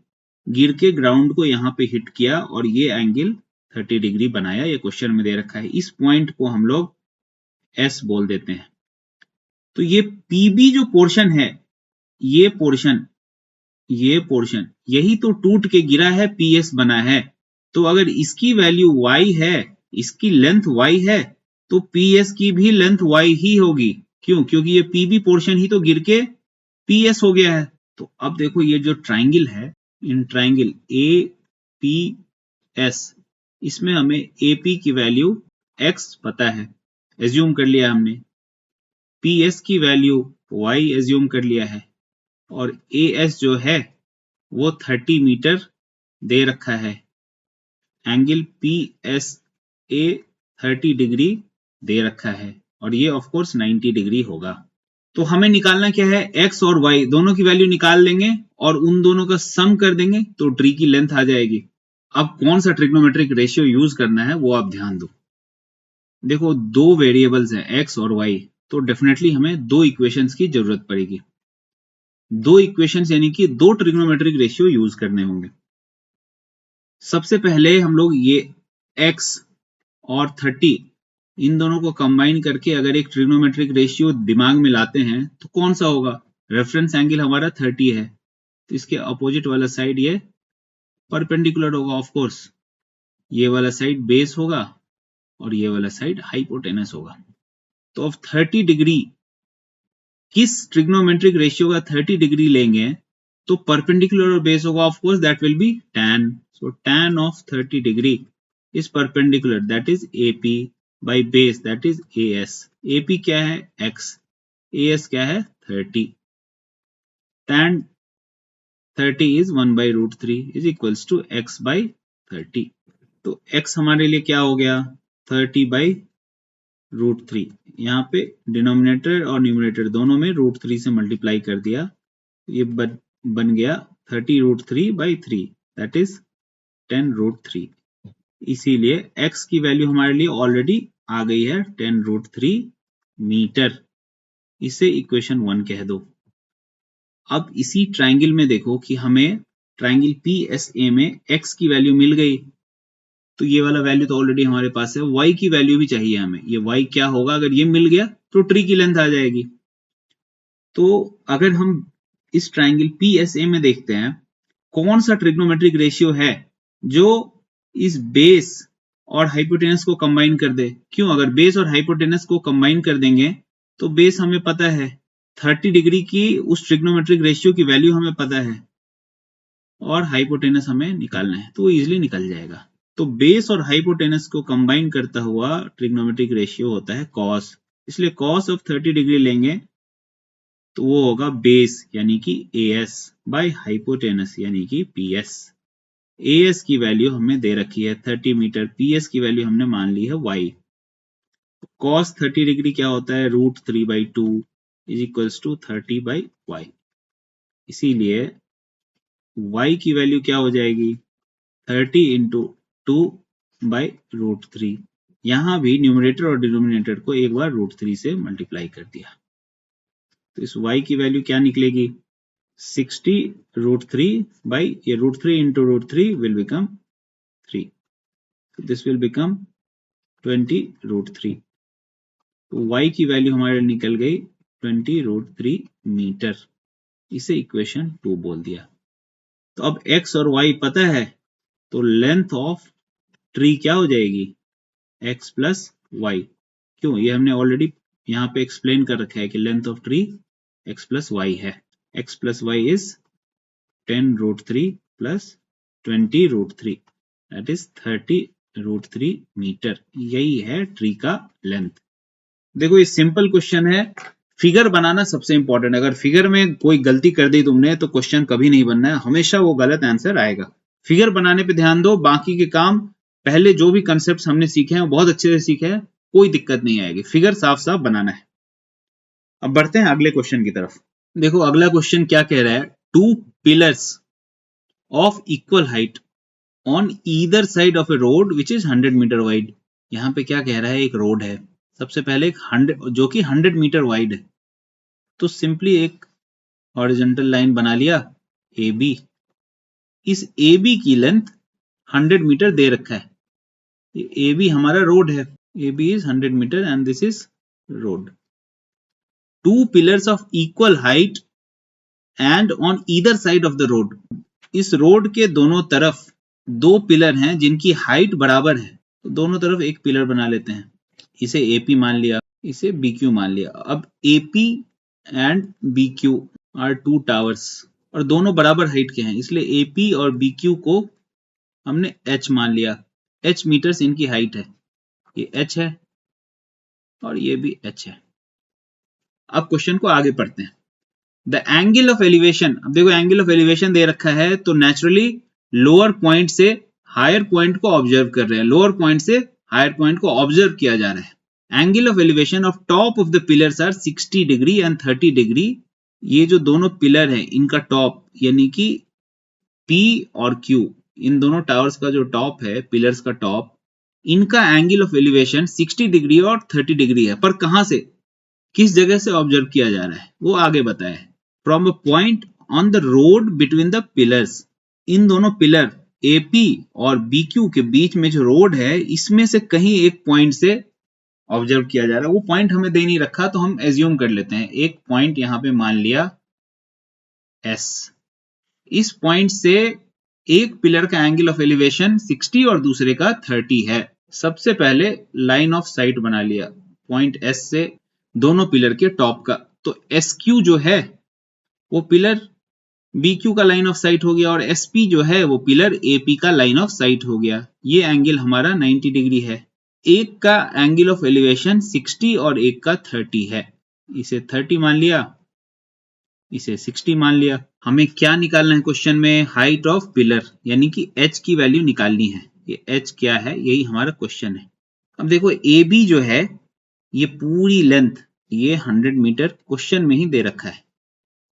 गिर के ग्राउंड को यहाँ पे हिट किया और ये एंगल 30 डिग्री बनाया। ये क्वेश्चन में दे रखा है। इस पॉइंट को हम लोग S बोल देते हैं। तो ये PB जो पोर्शन है ये पोर्शन यही तो टूट के गिरा है, PS बना है। तो अगर इसकी वैल्यू y है, इसकी लेंथ y है, तो PS की भी लेंथ y ही होगी। क्यों, क्योंकि ये PB पोर्शन ही तो गिर के PS हो गया है। तो अब देखो ये जो ट्राइंगल है, इन ट्राइंगल APS, इसमें हमें AP की वैल्यू x पता है, एज्यूम कर लिया हमने। PS की वैल्यू y एज्यूम कर लिया है और AS जो है वो 30 मीटर दे रखा है। एंगल PSA 30 डिग्री दे रखा है और ये ऑफ कोर्स 90 डिग्री होगा। तो हमें निकालना क्या है, x और y दोनों की वैल्यू निकाल लेंगे और उन दोनों का सम कर देंगे तो ट्री की लेंथ आ जाएगी। अब कौन सा ट्रिग्नोमेट्रिक रेशियो यूज करना है वो आप ध्यान दो। देखो दो वेरिएबल्स हैं x और y, तो डेफिनेटली हमें दो इक्वेशंस की जरूरत पड़ेगी। दो इक्वेशंस यानी कि दो ट्रिग्नोमेट्रिक रेशियो यूज करने होंगे। सबसे पहले हम लोग ये x और 30 इन दोनों को कंबाइन करके अगर एक ट्रिग्नोमेट्रिक रेशियो दिमाग में लाते हैं तो कौन सा होगा, रेफरेंस एंगल हमारा 30 है तो इसके अपोजिट वाला साइड ये परपेंडिकुलर होगा। ऑफ कोर्स ये वाला साइड बेस होगा और ये वाला साइड हाइपोटेनस होगा। तो अब 30 डिग्री किस ट्रिग्नोमेट्रिक रेशियो का 30 डिग्री लेंगे तो परपेंडिकुलर और बेस होगा, of course that will be tan। So tan of 30 degree is perpendicular, that is AP by base, that is AS। AP क्या है x, AS क्या है 30। tan 30 is 1 by root 3 is equals to x by 30। तो x हमारे लिए क्या हो गया 30 by root 3। यहाँ पे डिनोमिनेटर और न्यूमरेटर दोनों में root 3 से मल्टीप्लाई कर दिया, ये बन गया 30 root 3 by 3 that is 10 root 3। इसीलिए x की वैल्यू हमारे लिए ऑलरेडी आ गई है 10 रूट 3 मीटर। इसे इक्वेशन 1 कह दो। अब इसी ट्राइंगल में देखो कि हमें ट्राइंगल PSA में x की वैल्यू मिल गई। तो ये वाला वैल्यू तो ऑलरेडी हमारे पास है। y की वैल्यू भी चाहिए हमें, ये y क्या होगा, अगर ये मिल गया तो ट्री की लेंथ आ जाएगी। तो अगर हम इस ट्राइंगल PSA में देखते हैं कौन सा ट्रिग्नोमेट्रिक रेशियो है जो इस बेस और हाइपोटेनस को कंबाइन कर दे। क्यों, अगर बेस और हाइपोटेनस को कंबाइन कर देंगे तो बेस हमें पता है 30 डिग्री की, उस ट्रिग्नोमेट्रिक रेशियो की वैल्यू हमें पता है और हाइपोटेनस हमें निकालना है, तो वो इजिली निकल जाएगा। तो बेस और हाइपोटेनस को कंबाइन करता हुआ ट्रिग्नोमेट्रिक रेशियो होता है कॉस, इसलिए कॉस ऑफ 30 डिग्री लेंगे तो वो होगा बेस यानी कि AS बाय हाइपोटेनस यानी कि PS। AS की वैल्यू हमें दे रखी है 30 मीटर, PS की वैल्यू हमने मान ली है y। cos 30 डिग्री क्या होता है, √3/2 इज इक्वल्स टू 30/y। इसीलिए y की वैल्यू क्या हो जाएगी, 30 इंटू 2/√3। यहां भी न्यूमरेटर और डिनोमिनेटर को एक बार √3 से मल्टीप्लाई कर दिया, तो इस y की वैल्यू क्या निकलेगी, 60 √3 by ये √3 into √3 will become 3. So this will become 20 √3. तो y की वैल्यू हमारे निकल गई 20 √3 मीटर। इसे इक्वेशन 2 बोल दिया। तो अब x और y पता है, तो लेंथ ऑफ ट्री क्या हो जाएगी, x प्लस y। क्यों, ये हमने ऑलरेडी यहाँ पे एक्सप्लेन कर रखा है कि length of tree x plus y है। x plus y is 10 √3 plus 20 √3 that is 30 √3 metre. यही है ट्री का लेंथ। देखो ये सिंपल क्वेश्चन है, फिगर बनाना सबसे इंपॉर्टेंट। अगर फिगर में कोई गलती कर दी तुमने तो क्वेश्चन कभी नहीं बनना है, हमेशा वो गलत आंसर आएगा। फिगर बनाने पे ध्यान दो, बाकी के काम पहले जो भी कंसेप्ट हमने सीखे हैं वो बहुत अच्छे से सीखे हैं, कोई दिक्कत नहीं आएगी, फिगर साफ साफ बनाना है। अब बढ़ते हैं अगले क्वेश्चन की तरफ। देखो अगला क्वेश्चन क्या कह रहा है, 2 pillars of equal height on either side of a road which is 100 metre wide. यहां पे क्या कह रहा है, एक रोड है, सबसे पहले एक 100 जो कि 100 मीटर वाइड है, तो सिंपली एक हॉरिजॉन्टल लाइन बना लिया AB। इस AB की लेंथ 100 मीटर दे रखा है, ये AB हमारा रोड है, AB is 100 metre and this is road. 2 pillars of equal height and on either side of the road, इस रोड के दोनों तरफ 2 पिलर हैं जिनकी हाइट बराबर है, तो दोनों तरफ एक पिलर बना लेते हैं। इसे AP मान लिया, इसे BQ मान लिया। अब AP and BQ are 2 towers और दोनों बराबर हाइट के हैं, इसलिए AP और BQ को हमने H मान लिया। H मीटर्स इनकी हाइट है, ये H है और ये भी H है। अब क्वेश्चन को आगे पढ़ते हैं। द एंगल ऑफ एलिवेशन, अब देखो एंगल ऑफ एलिवेशन दे रखा है, तो नेचुरली लोअर पॉइंट से हायर पॉइंट को ऑब्जर्व कर रहे हैं, लोअर पॉइंट से हायर पॉइंट को ऑब्जर्व किया जा रहा है। Angle of elevation of top of the pillars are 60 degree and 30 degree. ये जो दोनों पिलर है इनका टॉप यानी कि P और Q, इन दोनों टावर्स का जो टॉप है, पिलर्स का टॉप, इनका एंगल ऑफ एलिवेशन 60 डिग्री और 30 डिग्री है। पर कहां से, किस जगह से ऑब्जर्व किया जा रहा है वो आगे बताया है। From a point on the road between the pillars, इन दोनों पिलर AP और BQ के बीच में जो रोड है इसमें से कहीं एक पॉइंट से ऑब्जर्व किया जा रहा है। वो पॉइंट हमें दे नहीं रखा तो हम एज्यूम कर लेते हैं, एक पॉइंट यहां पे मान लिया S। इस पॉइंट से एक पिलर का एंगल ऑफ एलिवेशन 60 और दूसरे का 30 है। सबसे पहले लाइन ऑफ साइट बना लिया पॉइंट S से दोनों पिलर के टॉप का, तो SQ जो है वो पिलर BQ का लाइन ऑफ साइट हो गया और SP जो है वो पिलर AP का लाइन ऑफ साइट हो गया। ये एंगल हमारा 90 डिग्री है। एक का एंगल ऑफ एलिवेशन 60 और एक का 30 है, इसे 30 मान लिया, इसे 60 मान लिया। हमें क्या निकालना है क्वेश्चन में, हाइट ऑफ पिलर यानी कि H की वैल्यू निकालनी है। ये H क्या है, यही हमारा क्वेश्चन है। अब देखो AB जो है ये पूरी लेंथ, ये 100 मीटर क्वेश्चन में ही दे रखा है,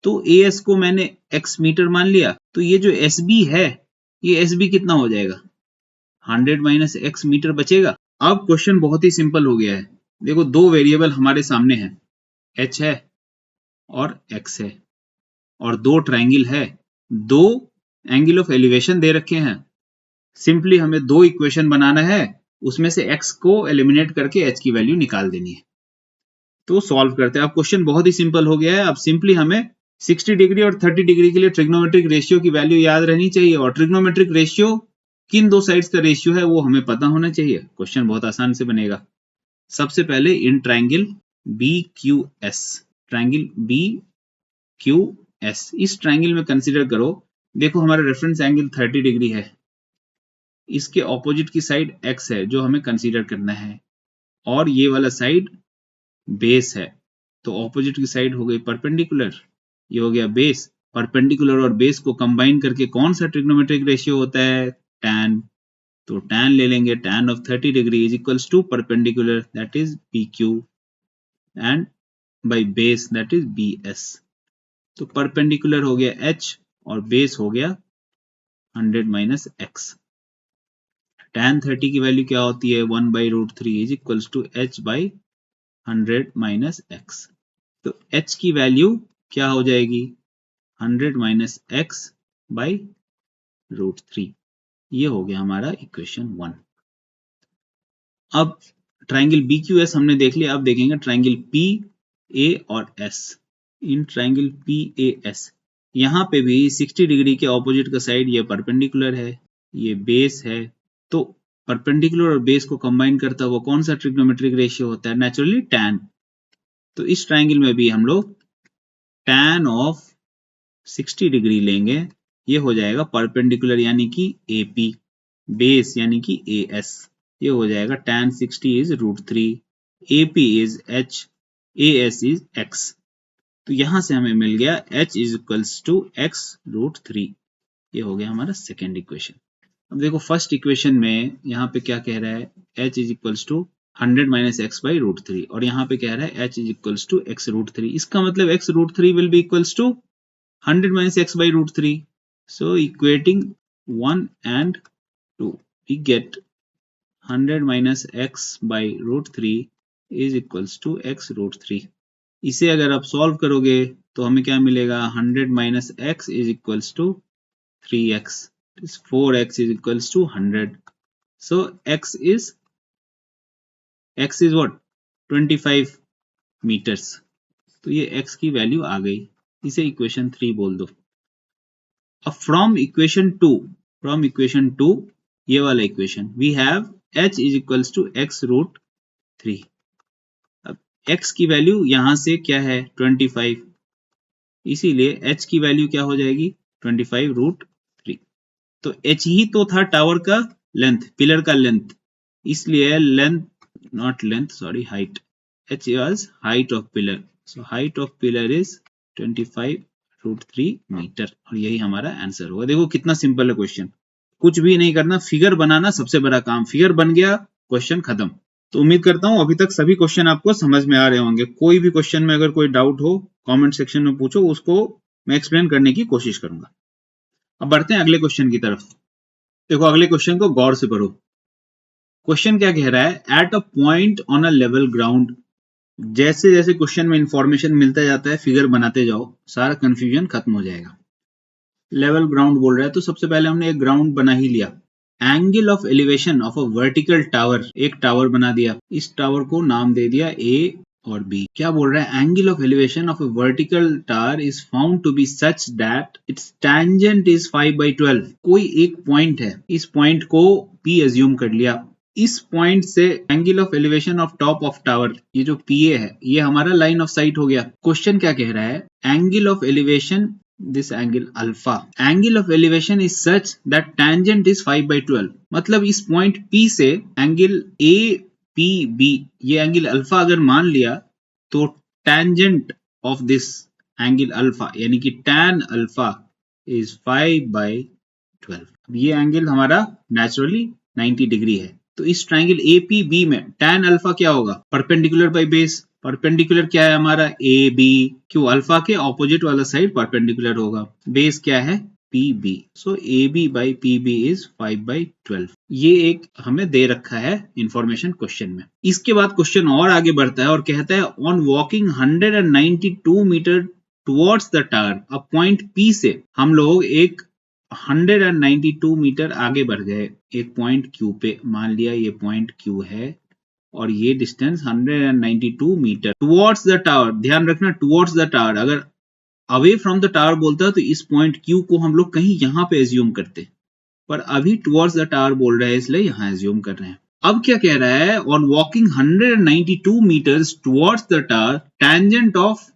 तो AS को मैंने x मीटर मान लिया, तो ये जो SB है ये SB कितना हो जाएगा, 100 माइनस x मीटर बचेगा। अब क्वेश्चन बहुत ही सिंपल हो गया है। देखो दो वेरिएबल हमारे सामने हैं, H है और X है, और दो ट्राइंगल है, दो एंगल ऑफ एलिवेशन दे रखे हैं, सिंपली हमें दो इक्वेशन बनाना है, उसमें से x को एलिमिनेट करके h की वैल्यू निकाल देनी है। तो सॉल्व करते हैं। अब क्वेश्चन बहुत ही सिंपल हो गया है। अब सिंपली हमें 60 डिग्री और 30 डिग्री के लिए ट्रिग्नोमेट्रिक रेशियो की वैल्यू याद रहनी चाहिए, और ट्रिग्नोमेट्रिक रेशियो किन दो साइड्स का रेशियो है वो हमें पता होना चाहिए। क्वेश्चन बहुत आसान से बनेगा। सबसे पहले in triangle BQS, triangle BQS, इस ट्रायंगल में कंसीडर करो, देखो हमारा रेफरेंस एंगल 30 डिग्री है, इसके ऑपोजिट की साइड x है जो हमें कंसीडर करना है, और ये वाला साइड बेस है। तो ऑपोजिट की साइड हो गई परपेंडिकुलर, ये हो गया बेस। परपेंडिकुलर और बेस को कंबाइन करके कौन सा ट्रिग्नोमेट्रिक रेशियो होता है? tan। तो tan ले लेंगे, tan of 30 degree is equals to perpendicular that is PQ and by base that is BS। तो परपेंडिकुलर हो गया h और बेस हो गया 100 माइनस x। tan 30 की वैल्यू क्या होती है? 1/√3 is equals to h by 100 minus x। तो h की वैल्यू क्या हो जाएगी? 100 माइनस x बाई √3। ये हो गया हमारा इक्वेशन 1। अब ट्रायंगल BQS हमने देख लिया, अब देखेंगे ट्रायंगल PA और S। इन ट्रायंगल PAS यहाँ पे भी 60 डिग्री के ऑपोजिट का साइड ये परपेंडिकुलर है, ये बेस है। तो परपेंडिकुलर और बेस को कंबाइन करता हुआ कौन सा ट्रिग्नोमेट्रिक रेशियो होता है? Naturally tan। तो इस ट्रायंगल में भी हम लोग tan ऑफ 60 डिग्री लेंगे, ये हो जाएगा परपेंडिकुलर यानी कि AP, बेस यानी कि AS। ये हो जाएगा tan 60 is √3, AP is h, AS is x। तो यहां से हमें मिल गया h is equals to x √3। ये हो गया हमारा सेकेंड इक्वेशन। अब देखो फर्स्ट इक्वेशन में यहाँ पे क्या कह रहा है? h is equals to 100 minus x by √3, और यहाँ पे कह रहा है h is equals to x √3। इसका मतलब x √3 will be equals to 100 minus x by √3. So equating 1 and 2, we get 100 minus x by √3 is equals to x √3. इसे अगर आप सॉल्व करोगे तो हमें क्या मिलेगा? 100 minus x is equals to 3x. 4x is equals to 100. So x is what? 25 meters. तो ये x की वैल्यू आ गई, इसे इक्वेशन 3 बोल दो। अब फ्रॉम इक्वेशन 2 ये वाला equation we have h is equals to x √3। अब x की वैल्यू यहां से क्या है? 25, इसीलिए h की वैल्यू क्या हो जाएगी? 25 √3। तो h ही तो था टावर का लेंथ, पिलर का लेंथ, इसलिए height, h was height of pillar. So height of pillar is 25 √3 metre, और यही हमारा आंसर होगा। देखो कितना सिंपल है क्वेश्चन, कुछ भी नहीं करना, फिगर बनाना सबसे बड़ा काम। फिगर बन गया, क्वेश्चन खत्म। तो उम्मीद करता हूं अभी तक सभी क्वेश्चन आपको समझ में आ रहे होंगे। कोई भी क्वेश्चन में अगर कोई डाउट हो कमेंट सेक्शन में पूछो, उसको मैं एक्सप्लेन करने की कोशिश करूंगा। अब बढ़ते हैं अगले क्वेश्चन की तरफ। देखो अगले क्वेश्चन को गौर से पढ़ो। क्वेश्चन क्या कह रहा है? Eight a point on a level ground. जैसे जैसे क्वेश्चन में इंफॉर्मेशन मिलता जाता है, फिगर बनाते जाओ, सारा कंफ्यूजन खत्म हो जाएगा। लेवल ग्राउंड बोल रहा है, तो सबसे पहले हमने एक ग्राउंड बना ही लिया। Angle of elevation of a vertical tower, एक टावर बना दिया, इस टावर को नाम दे दिया A और B। क्या बोल रहा है? Angle of elevation of a vertical tower is found to be such that its tangent is 5/12। कोई एक पॉइंट है, इस पॉइंट को P एज्यूम कर लिया, इस पॉइंट से angle of elevation of top of tower, ये जो PA है, ये हमारा लाइन ऑफ साइट हो गया। क्वेश्चन क्या कह रहा है? Angle of elevation, this angle alpha, angle of elevation is such that tangent is 5/12। मतलब इस पॉइंट P से एंगल APB, ये एंगल अल्फा अगर मान लिया, तो tangent of this angle alpha यानी कि tan अल्फा is 5/12। ये एंगल हमारा नेचुरली 90 डिग्री है। तो इस ट्राइंगल APB में tan अल्फा क्या होगा? Perpendicular by base. परपेंडिकुलर क्या है हमारा? AB, क्यों? अल्फा के ऑपोजिट वाला साइड परपेंडिकुलर होगा। बेस क्या है? PB। So AB by PB is 5/12। ये एक हमें दे रखा है इंफॉर्मेशन क्वेश्चन में। इसके बाद क्वेश्चन और आगे बढ़ता है और कहता है on walking 192 metre towards the tower, अब पॉइंट P से हम लोग एक 192 मीटर आगे बढ़ गए एक पॉइंट Q पे, मान लिया ये पॉइंट Q है और ये distance 192 metre towards the tower. ध्यान रखना टुवर्ड्स द टावर, अगर अवे फ्रॉम द टावर बोलता है तो इस पॉइंट Q को हम लोग कहीं यहाँ पे एज्यूम करते, पर अभी टुवर्ड्स द टावर बोल रहा है इसलिए यहाँ एज्यूम कर रहे हैं। अब क्या कह रहा है, on walking 192 metres towards the tower tangent of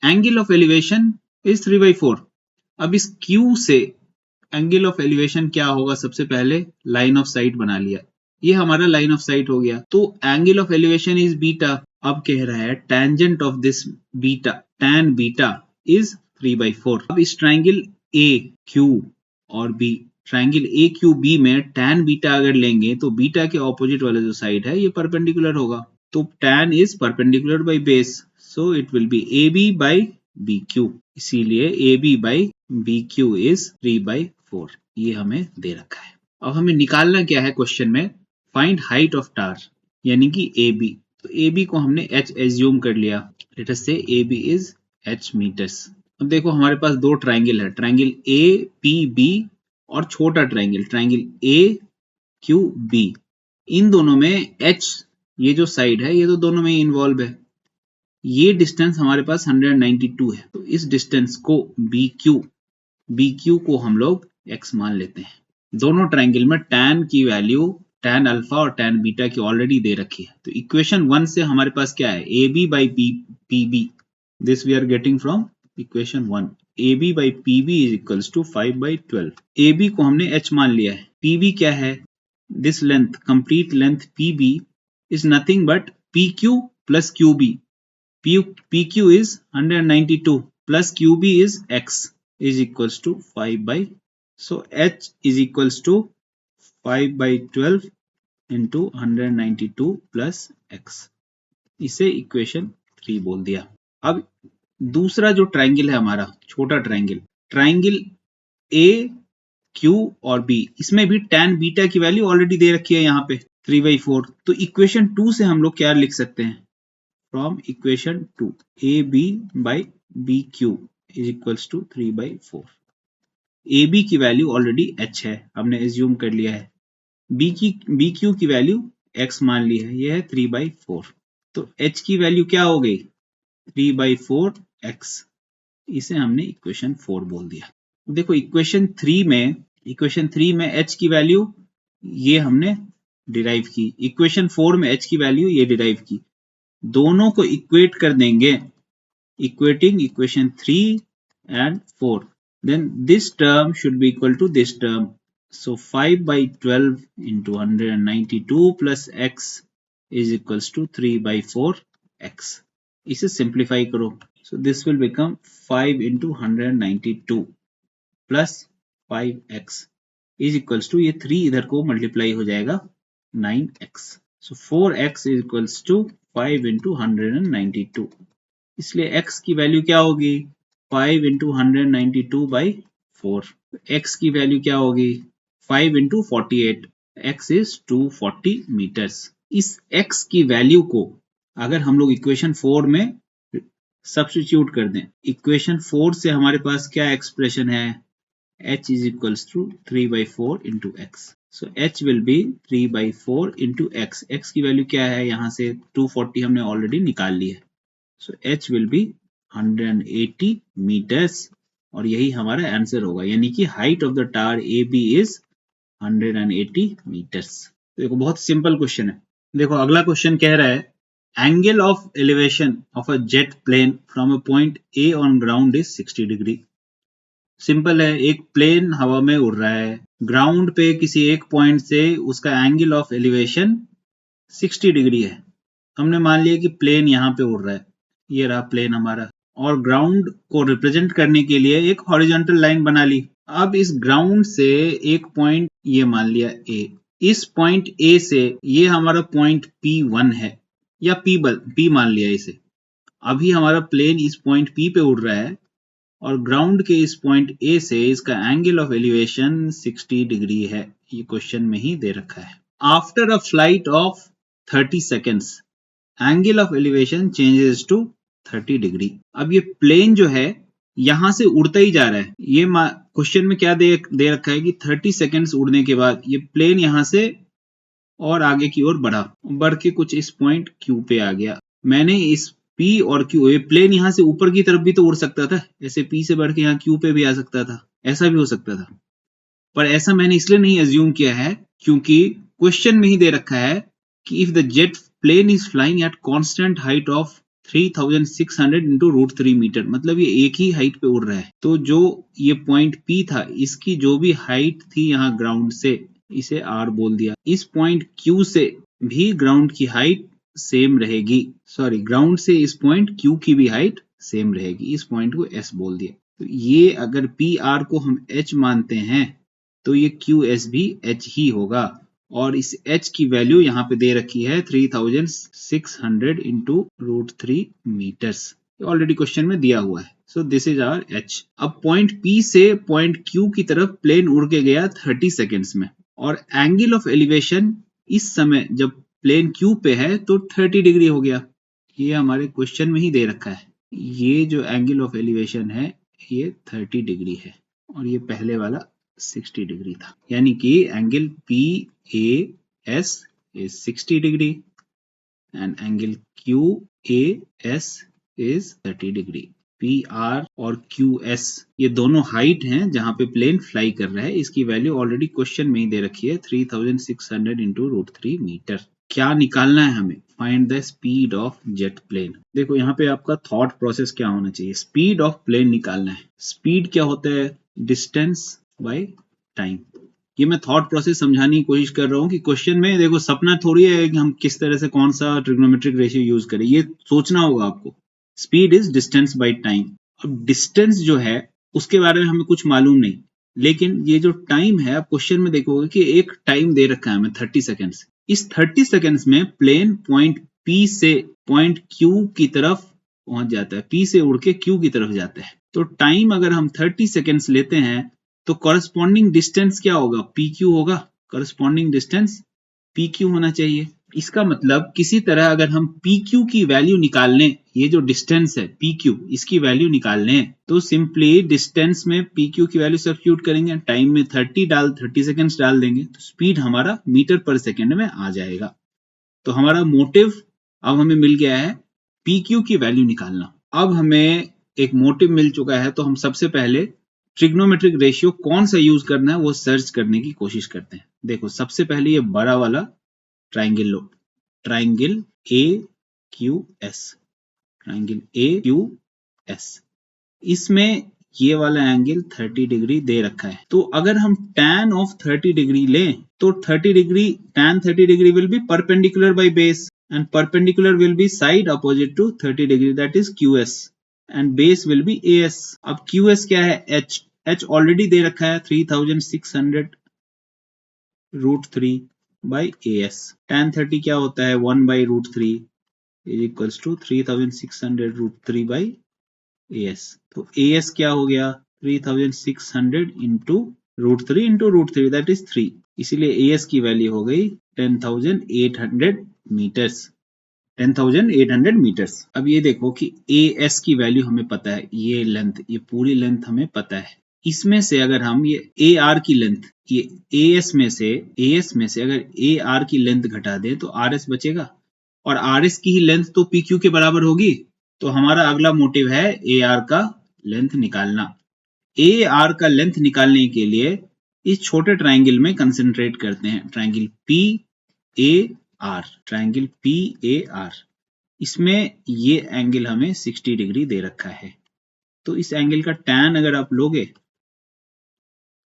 angle of elevation is 3/4। अब इस Q से एंगल ऑफ एलिवेशन क्या होगा, सबसे पहले लाइन ऑफ साइट बना लिया, ये हमारा लाइन ऑफ साइट हो गया, तो angle of elevation is beta. अब कह रहा है tangent of this beta, tan beta is 3/4। अब इस ट्राइंगल ए क्यू और B, triangle A Q B में tan बीटा अगर लेंगे तो बीटा के ऑपोजिट वाला जो साइड है ये परपेंडिकुलर होगा, तो tan is perpendicular by base, so it will be A B by B Q, इसीलिए A B by B Q is 3/4। ये हमें दे रखा है। अब हमें निकालना क्या है क्वेश्चन में, फाइंड हाइट ऑफ टावर यानी कि ए बी। तो ए बी को हमने h एज्यूम कर लिया, let us say A B is h metres. अब देखो हमारे पास दो ट्राइंगल है, ट्राइंगल ए पी बी और छोटा triangle triangle A Q B, इन दोनों में h ये जो साइड है ये तो दोनों में इन्वॉल्व है। ये डिस्टेंस हमारे पास 192 है, तो इस डिस्टेंस को BQ को हम लोग x मान लेते हैं। दोनों ट्राइंगल में tan की वैल्यू tan अल्फा और tan बीटा की ऑलरेडी दे रखी है, तो इक्वेशन 1 से हमारे पास क्या है, AB by PB, this we are getting from equation 1, AB by PB is equals to 5/12। AB को हमने h मान लिया है, PB क्या है, this length, complete length PB is nothing but PQ plus QB। PQ is 192 plus QB is x is equals to 5/, so h is equals to 5/12 into 192 plus x, इसे equation 3 बोल दिया। अब दूसरा जो ट्राइंगल है हमारा छोटा ट्राइंगल, ट्राइंगल ए क्यू और बी, इसमें भी tan बीटा की वैल्यू ऑलरेडी दे रखी है यहाँ पे 3/4, तो इक्वेशन 2 से हम लोग क्या लिख सकते हैं, from equation 2 AB by BQ is equals to 3/4। AB की वैल्यू ऑलरेडी h है, हमने एज्यूम कर लिया है, BQ की वैल्यू x मान ली है, यह है 3/4, तो h की वैल्यू क्या हो गई 3/4x, इसे हमने इक्वेशन 4 बोल दिया। देखो इक्वेशन 3 में h की वैल्यू ये हमने डिराइव की, इक्वेशन 4 में h की वैल्यू ये डिराइव की, दोनों को इक्वेट कर देंगे, equating equation 3 and 4, then this term should be equal to this term, so 5/12 into 192 plus x is equals to 3/4x। इसे सिंप्लीफाई करो, so this will become 5 into 192 plus 5x is equals to, ये 3 इधर को multiply हो जाएगा 9x, so 4x is equals to 5 into 192, इसलिए x की value क्या होगी 5 into 192/4, x की वैल्यू क्या होगी 5 into 48, x is 240 मीटर्स। इस x की वैल्यू को अगर हम लोग इक्वेशन 4 में सब्स्टिट्यूट कर दें, इक्वेशन 4 से हमारे पास क्या एक्सप्रेशन है, h is equals to 3/4 into x, so h will be 3/4 into x, x की वैल्यू क्या है, यहाँ से 240 हमने ऑलरेडी निकाल ली है, so h will be 180 meters, और यही हमारा आंसर होगा, यानी कि height of the tower AB is 180 meters। देखो बहुत सिंपल क्वेश्चन है। देखो अगला क्वेश्चन कह रहा है angle of elevation of a jet plane from a point A on ground is 60 degree. Simple है, एक प्लेन हवा में उड़ रहा है, ग्राउंड पे किसी एक पॉइंट से उसका एंगल ऑफ एलिवेशन 60 डिग्री है। हमने मान लिया कि प्लेन यहाँ पे उड़ रहा है, ये रहा प्लेन हमारा, और ग्राउंड को रिप्रेजेंट करने के लिए एक हॉरिजॉन्टल लाइन बना ली। अब इस ग्राउंड से एक पॉइंट ये मान लिया A, इस पॉइंट A से ये हमारा पॉइंट P1 है या P मान लिया इसे। अभी हमारा प्लेन इस पॉइंट P पे उड़ रहा है और ग्राउंड के इस पॉइंट A से इसका एंगल ऑफ एलिवेशन 60 डिग्री है, ये क्वेश्चन में ही दे रखा है। After a flight of 30 seconds angle of elevation changes to 30 degree. अब ये प्लेन जो है यहां से उड़ता ही जा रहा है। ये क्वेश्चन में क्या दे रखा है कि 30 सेकेंड्स उड़ने के बाद ये प्लेन यहां से और आगे की ओर बढ़ के कुछ इस पॉइंट क्यू पे आ गया। मैंने इस पी और क्यू, ये प्लेन यहां से ऊपर की तरफ भी तो उड़ सकता था, ऐसे पी से बढ़ के यहाँ क्यू पे भी आ सकता था, ऐसा भी हो सकता था। पर ऐसा मैंने इसलिए नहीं एज्यूम किया है क्योंकि क्वेश्चन में ही दे रखा है कि if the jet plane is flying at constant height of 3600 into √3 metre, मतलब ये एक ही हाइट पे उड़ रहा है। तो जो ये पॉइंट पी था, इसकी जो भी हाइट थी यहाँ ग्राउंड से, इसे आर बोल दिया। इस पॉइंट क्यू से भी ग्राउंड की हाइट सेम रहेगी, सॉरी ग्राउंड से इस पॉइंट क्यू की भी हाइट सेम रहेगी, इस पॉइंट को एस बोल दिया। तो ये अगर पी आर को हम एच मानते हैं तो ये क्यू एस भी एच ही होगा, और इस h की वैल्यू यहाँ पे दे रखी है 3600 into √3 मीटर्स, ऑलरेडी क्वेश्चन में दिया हुआ है। So this is our h। अब पॉइंट P से पॉइंट Q की तरफ प्लेन उड़ के गया 30 सेकेंड्स में, और एंगल ऑफ एलिवेशन इस समय जब प्लेन Q पे है तो 30 डिग्री हो गया। ये हमारे क्वेश्चन में ही दे रखा है। ये जो एंगल ऑफ एलिवेशन है ये 30 डिग्री है, और ये पहले वाला 60 डिग्री था, यानी कि angle PAS is 60 degree and angle QAS is 30 degree. PR और QS ये दोनों हाइट हैं जहां पे प्लेन फ्लाई कर रहा है। इसकी वैल्यू ऑलरेडी क्वेश्चन में ही दे रखी है 3600 into √3 मीटर। क्या निकालना है हमें? Find the speed of jet plane. देखो यहाँ पे आपका थॉट प्रोसेस क्या होना चाहिए, स्पीड ऑफ प्लेन निकालना है। स्पीड क्या होता है? Distance by time. ये मैं थॉट प्रोसेस समझाने की कोशिश कर रहा हूँ कि क्वेश्चन में देखो सपना थोड़ी है कि हम किस तरह से कौन सा ट्रिग्नोमेट्रिक रेशियो यूज करें, ये सोचना होगा आपको। Speed is distance by time. अब डिस्टेंस जो है उसके बारे में हमें कुछ मालूम नहीं, लेकिन ये जो टाइम है आप क्वेश्चन में देखोगे कि एक टाइम दे रखा है हमें 30 सेकेंड्स। इस 30 सेकेंड्स में प्लेन पॉइंट P से पॉइंट Q की तरफ पहुंच जाता है, P से उड़ के Q की तरफ जाता है। तो टाइम अगर हम 30 सेकेंड्स लेते हैं तो कॉरेस्पॉन्डिंग डिस्टेंस क्या होगा? PQ होगा। कॉरेस्पॉन्डिंग डिस्टेंस PQ होना चाहिए। इसका मतलब किसी तरह अगर हम PQ की वैल्यू निकाल लें, ये जो डिस्टेंस है PQ, इसकी वैल्यू निकाल लें, तो सिंपली डिस्टेंस में PQ की वैल्यू सब्स्टिट्यूट करेंगे, टाइम में 30 सेकेंड्स डाल देंगे, तो स्पीड हमारा मीटर पर सेकेंड में आ जाएगा। तो हमारा मोटिव अब हमें मिल गया है PQ की वैल्यू निकालना। अब हमें एक मोटिव मिल चुका है, तो हम सबसे पहले ट्रिग्नोमेट्रिक रेशियो कौन सा यूज करना है वो सर्च करने की कोशिश करते हैं। देखो सबसे पहले ये बड़ा वाला ट्राइंगल लो, ट्राइंगल AQS, ट्राइंगल AQS, इसमें ये वाला एंगल 30 डिग्री दे रखा है। तो अगर हम tan ऑफ 30 डिग्री लें तो 30 degree tan 30 degree will be perpendicular by base, and perpendicular will be side opposite to 30 degree, that is QS, and base will be AS। अब QS क्या है? H ऑलरेडी दे रखा है 3600 √3 बाई AS। tan 30 क्या होता है? 1 by √3 is equals to 3600 √3 by AS। तो AS क्या हो गया? 3600 इंटू √3 दैट इज 3, इसीलिए AS की वैल्यू हो गई 10,800 मीटर्स। 10,800 मीटर्स। अब ये देखो कि AS की वैल्यू हमें पता है, ये लेंथ, ये पूरी लेंथ हमें पता है। इसमें से अगर हम ये AR की लेंथ, ये AS में से अगर AR की लेंथ घटा दें तो RS बचेगा, और RS की ही लेंथ तो PQ के बराबर होगी। तो हमारा अगला मोटिव है AR का लेंथ निकालना। AR का लेंथ निकालने के लिए इस छोटे ट्राइंगल में कंसंट्रेट करते हैं, ट्राइंगल PAR, ट्राइंगल PAR। इसमें ये एंगल हमें 60 डिग्री दे रखा है। तो इस एंगल का tan अगर आप लोगे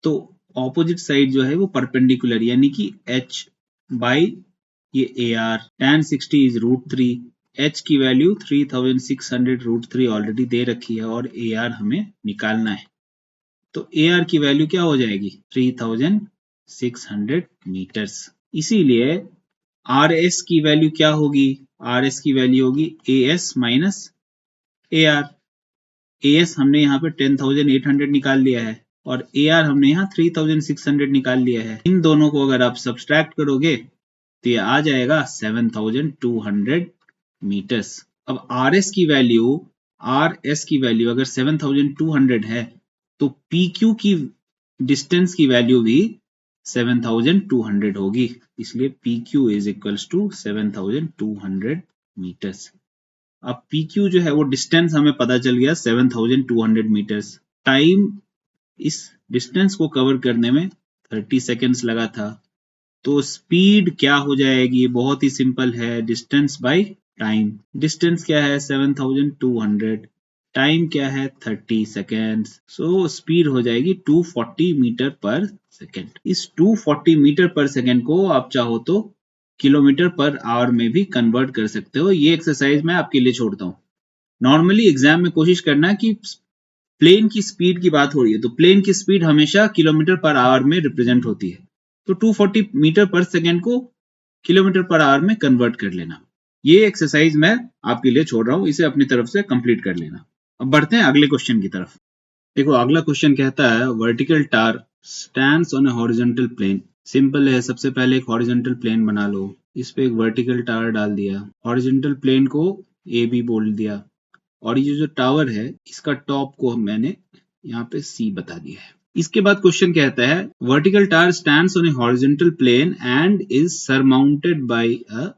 तो ऑपोजिट साइड जो है वो परपेंडिकुलर, यानी कि H बाई ये AR, tan 60 इज √3, H की वैल्यू 3600 √3 ऑलरेडी दे रखी है, और AR हमें निकालना है। तो AR की वैल्यू क्या हो जाएगी? 3600 मीटर्स। इसीलिए RS की वैल्यू क्या होगी? RS की वैल्यू होगी AS माइनस AR। AS हमने यहाँ पे 10,800 निकाल लिया है, और AR हमने यहाँ 3600 निकाल लिया है। इन दोनों को अगर आप सब्सट्रैक्ट करोगे तो ये आ जाएगा 7,200 मीटर्स। अब RS की वैल्यू आर एस की वैल्यू अगर 7200 है तो पी क्यू की डिस्टेंस की वैल्यू भी 7200 होगी, इसलिए P Q is equals to 7200 metres. अब पी क्यू जो है वो डिस्टेंस हमें पता चल गया 7200 मीटर्स। टाइम इस डिस्टेंस को कवर करने में 30 सेकेंड्स लगा था। तो स्पीड क्या हो जाएगी, बहुत ही सिंपल है, डिस्टेंस बाय टाइम। डिस्टेंस क्या है 7200, टाइम क्या है 30 सेकेंड्स, सो स्पीड हो जाएगी 240 मीटर पर सेकेंड। इस 240 मीटर पर सेकेंड को आप चाहो तो किलोमीटर पर आवर में भी कन्वर्ट कर सकते हो। ये एक्सरसाइज मैं आपके लिए छोड़ता हूँ। नॉर्मली एग्जाम में कोशिश करना कि प्लेन की स्पीड की बात हो रही है तो प्लेन की स्पीड हमेशा किलोमीटर पर आवर में रिप्रेजेंट होती है, तो 240 मीटर पर सेकेंड को किलोमीटर पर आवर में कन्वर्ट कर लेना। ये एक्सरसाइज मैं आपके लिए छोड़ रहा हूँ, इसे अपनी तरफ से कंप्लीट कर लेना। अब बढ़ते हैं अगले क्वेश्चन की तरफ। देखो अगला क्वेश्चन कहता है vertical tower stands on a horizontal plane. Simple है, सबसे पहले एक हॉरिजॉन्टल प्लेन बना लो, इस पे एक वर्टिकल टावर डाल दिया, हॉरिजॉन्टल प्लेन को ए बी बोल दिया, और ये जो टावर है इसका टॉप को मैंने यहाँ पे सी बता दिया है। इसके बाद क्वेश्चन कहता है vertical tower stands on a horizontal plane and is surmounted by a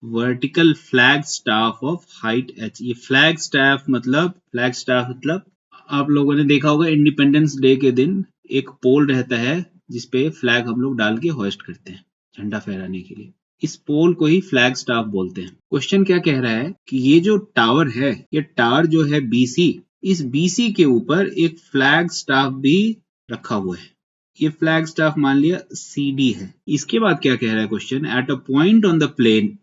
vertical flag staff of height h। ये फ्लैग स्टाफ मतलब आप लोगों ने देखा होगा इंडिपेंडेंस डे के दिन एक पोल रहता है जिसपे फ्लैग हम लोग डाल के होस्ट करते हैं झंडा फहराने के लिए, इस पोल को ही फ्लैग स्टाफ बोलते हैं। क्वेश्चन क्या कह रहा है कि ये जो टावर है, ये टावर जो है बीसी, इस बीसी के ऊपर एक फ्लैग स्टाफ भी रखा हुआ है, ये फ्लैग स्टाफ मान लिया सीडी है। इसके बाद क्या कह रहा है question, at a point on the plane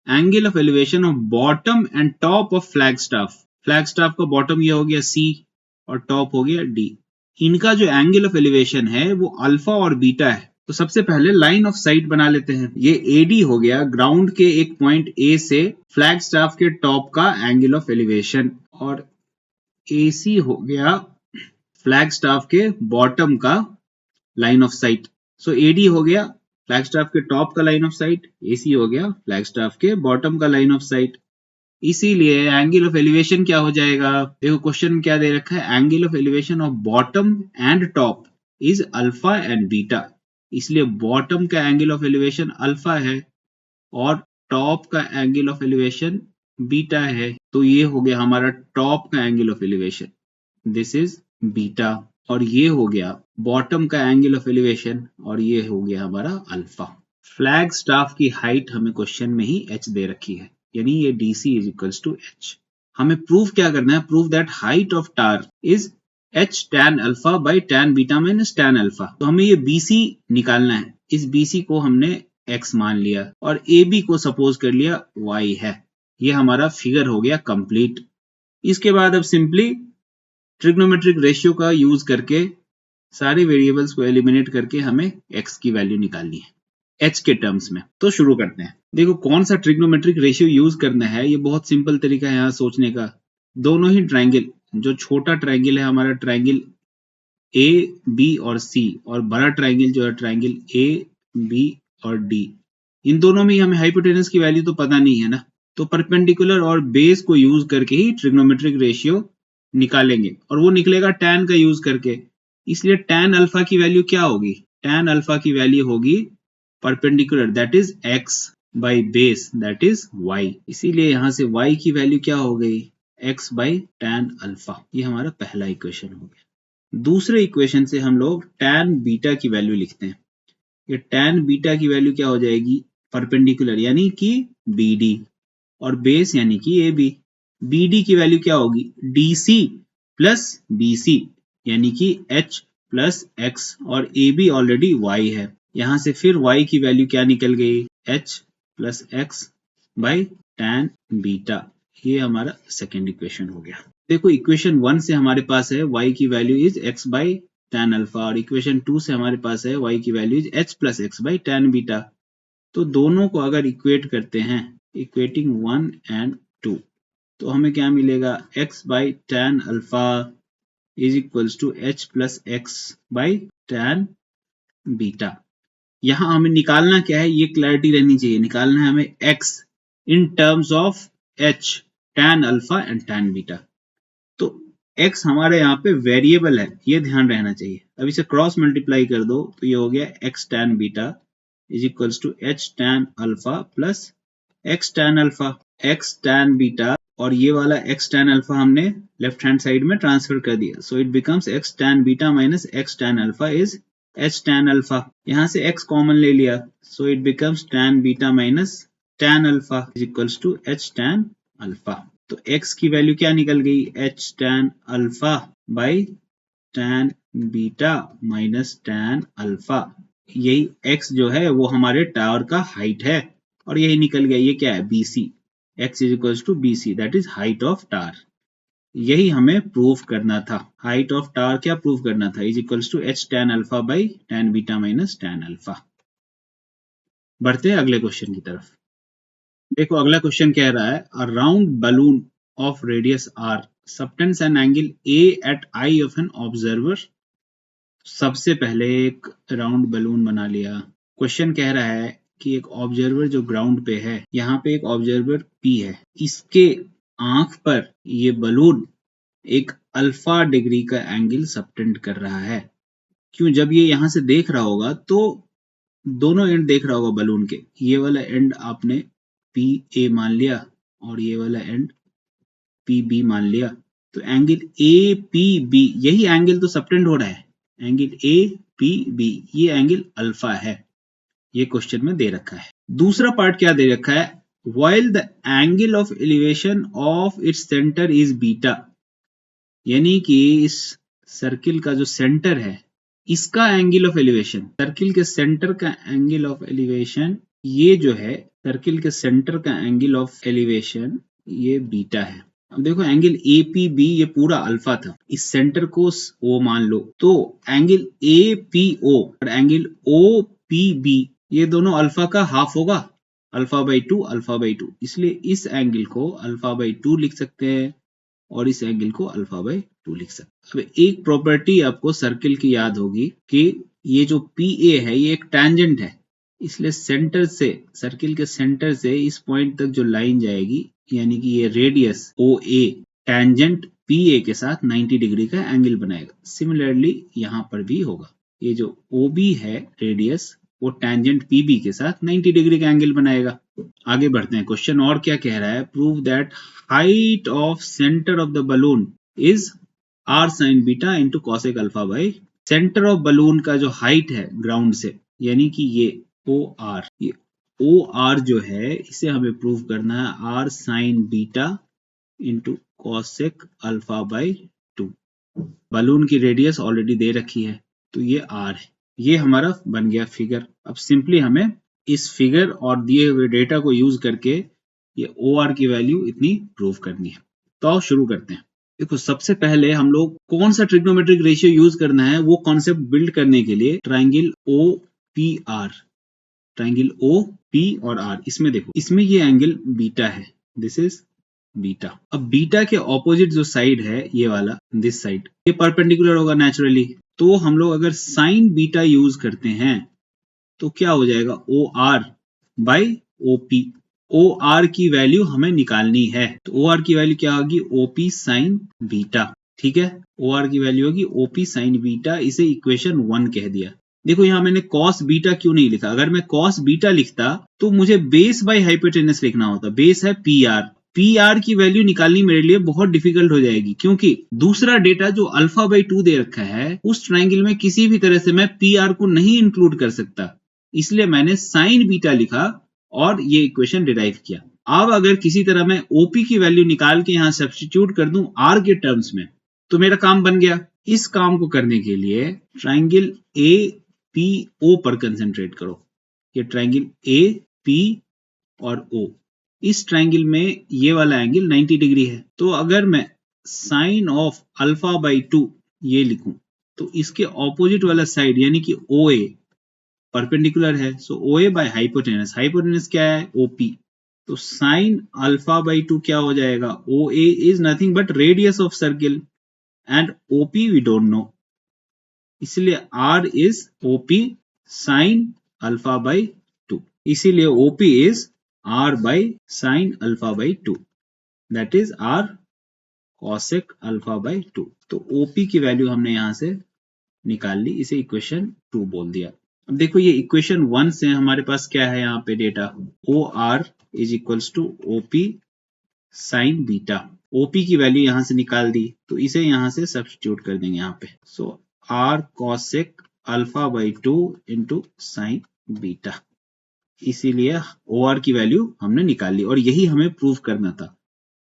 angle of elevation of bottom and top of flag staff का बॉटम ये हो गया सी और टॉप हो गया डी, इनका जो एंगल ऑफ एलिवेशन है वो अल्फा और बीटा है। तो सबसे पहले लाइन ऑफ साइट बना लेते हैं। ये एडी हो गया ग्राउंड के एक पॉइंट ए से फ्लैग स्टाफ के टॉप का एंगल ऑफ एलिवेशन, और एसी हो गया फ्लैग स्टाफ के बॉटम का line of sight. So AD हो गया फ्लैग स्टाफ के टॉप का लाइन ऑफ साइट, एसी हो गया फ्लैग स्टाफ के बॉटम का लाइन ऑफ साइट। इसीलिए एंगल ऑफ एलिवेशन क्या हो जाएगा, देखो क्वेश्चन में क्या दे रखा है, angle of elevation of bottom and top is alpha and beta, इसलिए बॉटम का एंगल ऑफ एलिवेशन अल्फा है और टॉप का एंगल ऑफ एलिवेशन बीटा है। तो ये हो गया हमारा टॉप का angle of elevation, this is beta, और ये हो गया बॉटम का एंगल ऑफ एलिवेशन और ये हो गया हमारा अल्फा। फ्लैग स्टाफ की हाइट हमें क्वेश्चन में ही h दे रखी है, यानी ये DC is equals to h। हमें प्रूफ क्या करना है, proof that height of tower is h tan alpha by tan beta minus tan alpha. तो हमें ये BC निकालना है, इस BC को हमने x मान लिया और AB को सपोज कर लिया y है। ये हमारा फिगर हो गया कंप्लीट। इसके बाद अब सिंपली ट्रिग्नोमेट्रिक रेशियो का यूज करके सारे वेरिएबल्स को एलिमिनेट करके हमें x की वैल्यू निकालनी है h के टर्म्स में। तो शुरू करते हैं। देखो कौन सा ट्रिग्नोमेट्रिक रेशियो यूज करना है, ये बहुत सिंपल तरीका है यहाँ सोचने का। दोनों ही ट्रायंगल, जो छोटा ट्रायंगल है हमारा ट्रायंगल ए बी और सी, और बड़ा ट्रायंगल जो है ट्रायंगल ए बी और डी, इन दोनों में हमें हाइपोटेनस की वैल्यू तो पता नहीं है ना, तो परपेंडिकुलर और बेस को यूज करके ही ट्रिग्नोमेट्रिक रेशियो निकालेंगे, और वो निकलेगा tan का यूज करके। इसलिए tan अल्फा की वैल्यू क्या होगी, tan अल्फा की वैल्यू होगी perpendicular that is x by base that is y, इसीलिए यहां से y की वैल्यू क्या हो गई, x बाई tan अल्फा। ये हमारा पहला इक्वेशन हो गया। दूसरे इक्वेशन से हम लोग tan बीटा की वैल्यू लिखते हैं। ये tan बीटा की वैल्यू क्या हो जाएगी, परपेंडिकुलर यानी कि BD और बेस यानी कि AB। BD की वैल्यू क्या होगी, DC प्लस BC यानी कि H प्लस X, और AB ऑलरेडी Y है, यहां से फिर Y की वैल्यू क्या निकल गई, H plus X by tan beta. ये हमारा सेकेंड इक्वेशन हो गया। देखो इक्वेशन 1 से हमारे पास है y की value is x by tan alpha, और इक्वेशन 2 से हमारे पास है y की value is h plus x by tan beta. तो दोनों को अगर इक्वेट करते हैं, इक्वेटिंग 1 एंड 2, तो हमें क्या मिलेगा, x by tan alpha is equals to h plus x by tan beta. यहां हमें निकालना क्या है, ये क्लैरिटी रहनी चाहिए, निकालना है हमें x in terms of h tan alpha and tan beta. तो x हमारे यहाँ पे वेरिएबल है, ये ध्यान रहना चाहिए। अब इसे क्रॉस मल्टीप्लाई कर दो तो ये हो गया x tan beta is equals to h tan alpha plus x tan alpha. x tan beta और ये वाला x tan अल्फा हमने लेफ्ट हैंड साइड में ट्रांसफर कर दिया, so it becomes x tan beta minus x tan alpha is h tan alpha. यहाँ से x common ले लिया, so it becomes tan beta minus tan alpha is equals to h tan alpha. तो x की value क्या निकल गई, h tan alpha by tan beta minus tan alpha. यही x जो है वो हमारे टावर का हाइट है और यही निकल गया, ये क्या है BC, x is equals to BC that is height of tower. यही हमें प्रूफ करना था, हाइट ऑफ टावर क्या प्रूफ करना था, is equals to h tan alpha by tan beta minus tan alpha. बढ़ते हैं अगले क्वेश्चन की तरफ। देखो अगला क्वेश्चन कह रहा है a round balloon of radius r subtends an angle a at eye of an observer. सबसे पहले एक राउंड बलून बना लिया। क्वेश्चन कह रहा है कि एक ऑब्जर्वर जो ग्राउंड पे है, यहाँ पे एक ऑब्जर्वर पी है, इसके आंख पर ये बलून एक अल्फा डिग्री का एंगल सबटेंड कर रहा है। क्यों, जब ये यहाँ से देख रहा होगा तो दोनों एंड देख रहा होगा बलून के, ये वाला एंड आपने पी ए मान लिया और ये वाला एंड पी बी मान लिया, तो एंगल ए पी बी, यही एंगल तो सबटेंड हो रहा है, एंगल ए पी बी, ये एंगल अल्फा है, ये क्वेश्चन में दे रखा है। दूसरा पार्ट क्या दे रखा है, while the angle of elevation of its center is beta, यानी कि इस सर्किल का जो सेंटर है इसका एंगल ऑफ एलिवेशन, सर्किल के सेंटर का एंगल ऑफ एलिवेशन, ये जो है सर्किल के सेंटर का एंगल ऑफ एलिवेशन ये बीटा है। अब देखो एंगल ए पी बी ये पूरा अल्फा था, इस सेंटर को ओ मान लो, तो एंगल ए पी ओ और एंगल ओ पी बी ये दोनों अल्फा का हाफ होगा, alpha by to alpha by to, इसलिए इस एंगल को अल्फा बाई टू लिख सकते हैं और इस एंगल को अल्फा बाई टू लिख सकते हैं। अब एक प्रॉपर्टी आपको सर्किल की याद होगी कि ये जो पी ए है ये एक टैंजेंट है, इसलिए सेंटर से, सर्किल के सेंटर से इस पॉइंट तक जो लाइन जाएगी, यानी कि ये radius O A tangent P A के साथ 90 डिग्री का एंगल बनाएगा। सिमिलरली यहाँ पर भी होगा, ये जो ओ बी है रेडियस वो टैंजेंट पी बी के साथ 90 डिग्री का एंगल बनाएगा। आगे बढ़ते हैं, क्वेश्चन और क्या कह रहा है, prove that height of centre of the balloon is r sine beta into cosec alpha by. Centre of balloon का जो हाइट है ग्राउंड से, यानी कि ये ओ आर, ये ओ आर जो है इसे हमें प्रूव करना है r sine beta into cosec alpha by two. Balloon की रेडियस ऑलरेडी दे रखी है तो ये आर है, ये हमारा बन गया फिगर। अब सिंपली हमें इस फिगर और दिए हुए डेटा को यूज करके ये ओ आर की वैल्यू इतनी प्रूव करनी है। तो आओ शुरू करते हैं। देखो सबसे पहले हम लोग कौन सा ट्रिग्नोमेट्रिक रेशियो यूज करना है वो कॉन्सेप्ट बिल्ड करने के लिए triangle O P R, triangle O P और आर, इसमें देखो इसमें ये एंगल बीटा है, दिस इज बीटा। अब बीटा के ऑपोजिट जो साइड है ये वाला, दिस साइड, ये परपेंडिकुलर होगा नेचुरली, तो हम लोग अगर साइन बीटा यूज करते हैं तो क्या हो जाएगा, O R by O P. O R की वैल्यू हमें निकालनी है, तो ओ आर की वैल्यू क्या होगी, ओपी साइन बीटा, ठीक है, ओ आर की वैल्यू होगी ओपी साइन बीटा, इसे इक्वेशन 1 कह दिया। देखो यहाँ मैंने कॉस बीटा क्यों नहीं लिखा, अगर मैं कॉस बीटा लिखता तो मुझे बेस बाय हाइपोटेनस लिखना होता, बेस है पी आर, पी आर की वैल्यू निकालनी मेरे लिए बहुत डिफिकल्ट हो जाएगी, क्योंकि दूसरा डेटा जो अल्फा बाई टू दे रखा है उस ट्राइंगल में किसी भी तरह से मैं पी आर को नहीं इंक्लूड कर सकता, इसलिए मैंने साइन बीटा लिखा और ये इक्वेशन डिराइव किया। अब अगर किसी तरह मैं ओपी की वैल्यू निकाल के यहाँ सब्स्टिट्यूट कर दूं आर के टर्म्स में तो मेरा काम बन गया। इस काम को करने के लिए ट्राइंगल ए पी ओ पर कंसेंट्रेट करो, ये ट्राइंगल ए पी और ओ, इस ट्राइंगल में ये वाला एंगल 90 डिग्री है, तो अगर मैं sine of alpha by two ये लिखूं तो इसके ऑपोजिट वाला साइड यानी कि ओ ए परपेंडिकुलर है, सो ओ ए बाई हाइपोटेनस, हाइपोटेनस क्या है ओपी, तो साइन अल्फा बाई टू क्या हो जाएगा, O A is nothing but radius of circle and O P we don't know, इसलिए R is O P sine alpha by two, इसीलिए O P is r by sin alpha by 2, that is our cosec alpha by 2। तो OP की value हमने यहाँ से निकाल ली, इसे equation 2 बोल दिया। अब देखो ये इक्वेशन 1 से हमारे पास क्या है यहाँ पे data, OR is equals to OP sine beta. OP की वैल्यू यहाँ से निकाल दी, तो इसे यहाँ से सब्स्टिट्यूट कर देंगे यहाँ पे। सो R cosec alpha by 2 into sine beta, इसीलिए OR की वैल्यू हमने निकाल ली और यही हमें प्रूव करना था।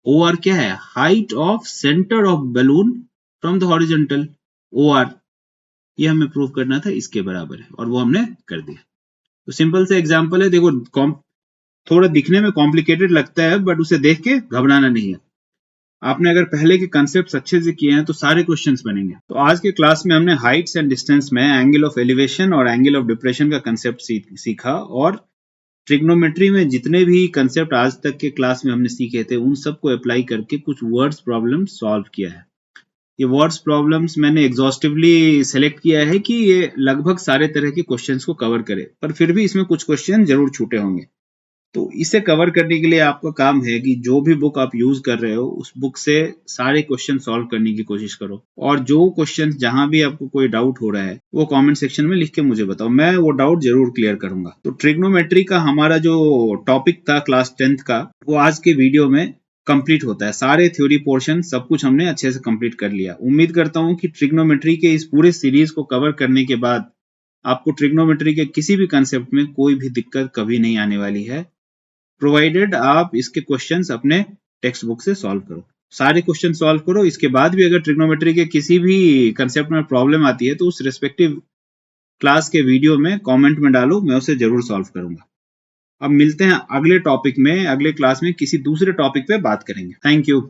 OR क्या है, height of centre of balloon from the horizontal. OR ये हमें प्रूव करना था, इसके बराबर है, और वो हमने कर दिया। तो सिंपल से एग्जांपल है, देखो थोड़ा दिखने में कॉम्प्लिकेटेड लगता है, बट उसे देख के घबराना नहीं है। आपने अगर पहले के कंसेप्ट अच्छे से किए हैं तो सारे क्वेश्चंस बनेंगे। तो आज के क्लास में हमने हाइट्स एंड डिस्टेंस में एंगल ऑफ एलिवेशन और एंगल ऑफ डिप्रेशन का कंसेप्ट सीखा, और ट्रिग्नोमेट्री में जितने भी कंसेप्ट आज तक के क्लास में हमने सीखे थे उन सबको अप्लाई करके कुछ वर्ड्स प्रॉब्लम सॉल्व किया है। ये वर्ड्स प्रॉब्लम्स मैंने एग्जॉस्टिवली सेलेक्ट किया है कि ये लगभग सारे तरह के क्वेश्चंस को कवर करे, पर फिर भी इसमें कुछ क्वेश्चन जरूर छूटे होंगे। तो इसे कवर करने के लिए आपका काम है कि जो भी बुक आप यूज कर रहे हो उस बुक से सारे क्वेश्चन सॉल्व करने की कोशिश करो, और जो क्वेश्चन जहां भी आपको कोई डाउट हो रहा है वो कमेंट सेक्शन में लिख के मुझे बताओ, मैं वो डाउट जरूर क्लियर करूंगा। तो ट्रिग्नोमेट्री का हमारा जो टॉपिक था क्लास 10th का, वो आज के वीडियो में कंप्लीट होता है। सारे थ्योरी पोर्शन सब कुछ हमने अच्छे से कंप्लीट कर लिया। उम्मीद करता हूं कि ट्रिग्नोमेट्री के इस पूरे सीरीज को कवर करने के बाद आपको ट्रिग्नोमेट्री के किसी भी कंसेप्ट में कोई भी दिक्कत कभी नहीं आने वाली है, प्रोवाइडेड आप इसके क्वेश्चंस अपने टेक्स्ट बुक से सॉल्व करो। सारे क्वेश्चन सॉल्व करो, इसके बाद भी अगर ट्रिग्नोमेट्री के किसी भी कंसेप्ट में प्रॉब्लम आती है तो उस रिस्पेक्टिव क्लास के वीडियो में कमेंट में डालो, मैं उसे जरूर सॉल्व करूंगा। अब मिलते हैं अगले टॉपिक में, अगले क्लास में किसी दूसरे टॉपिक पे बात करेंगे। Thank you.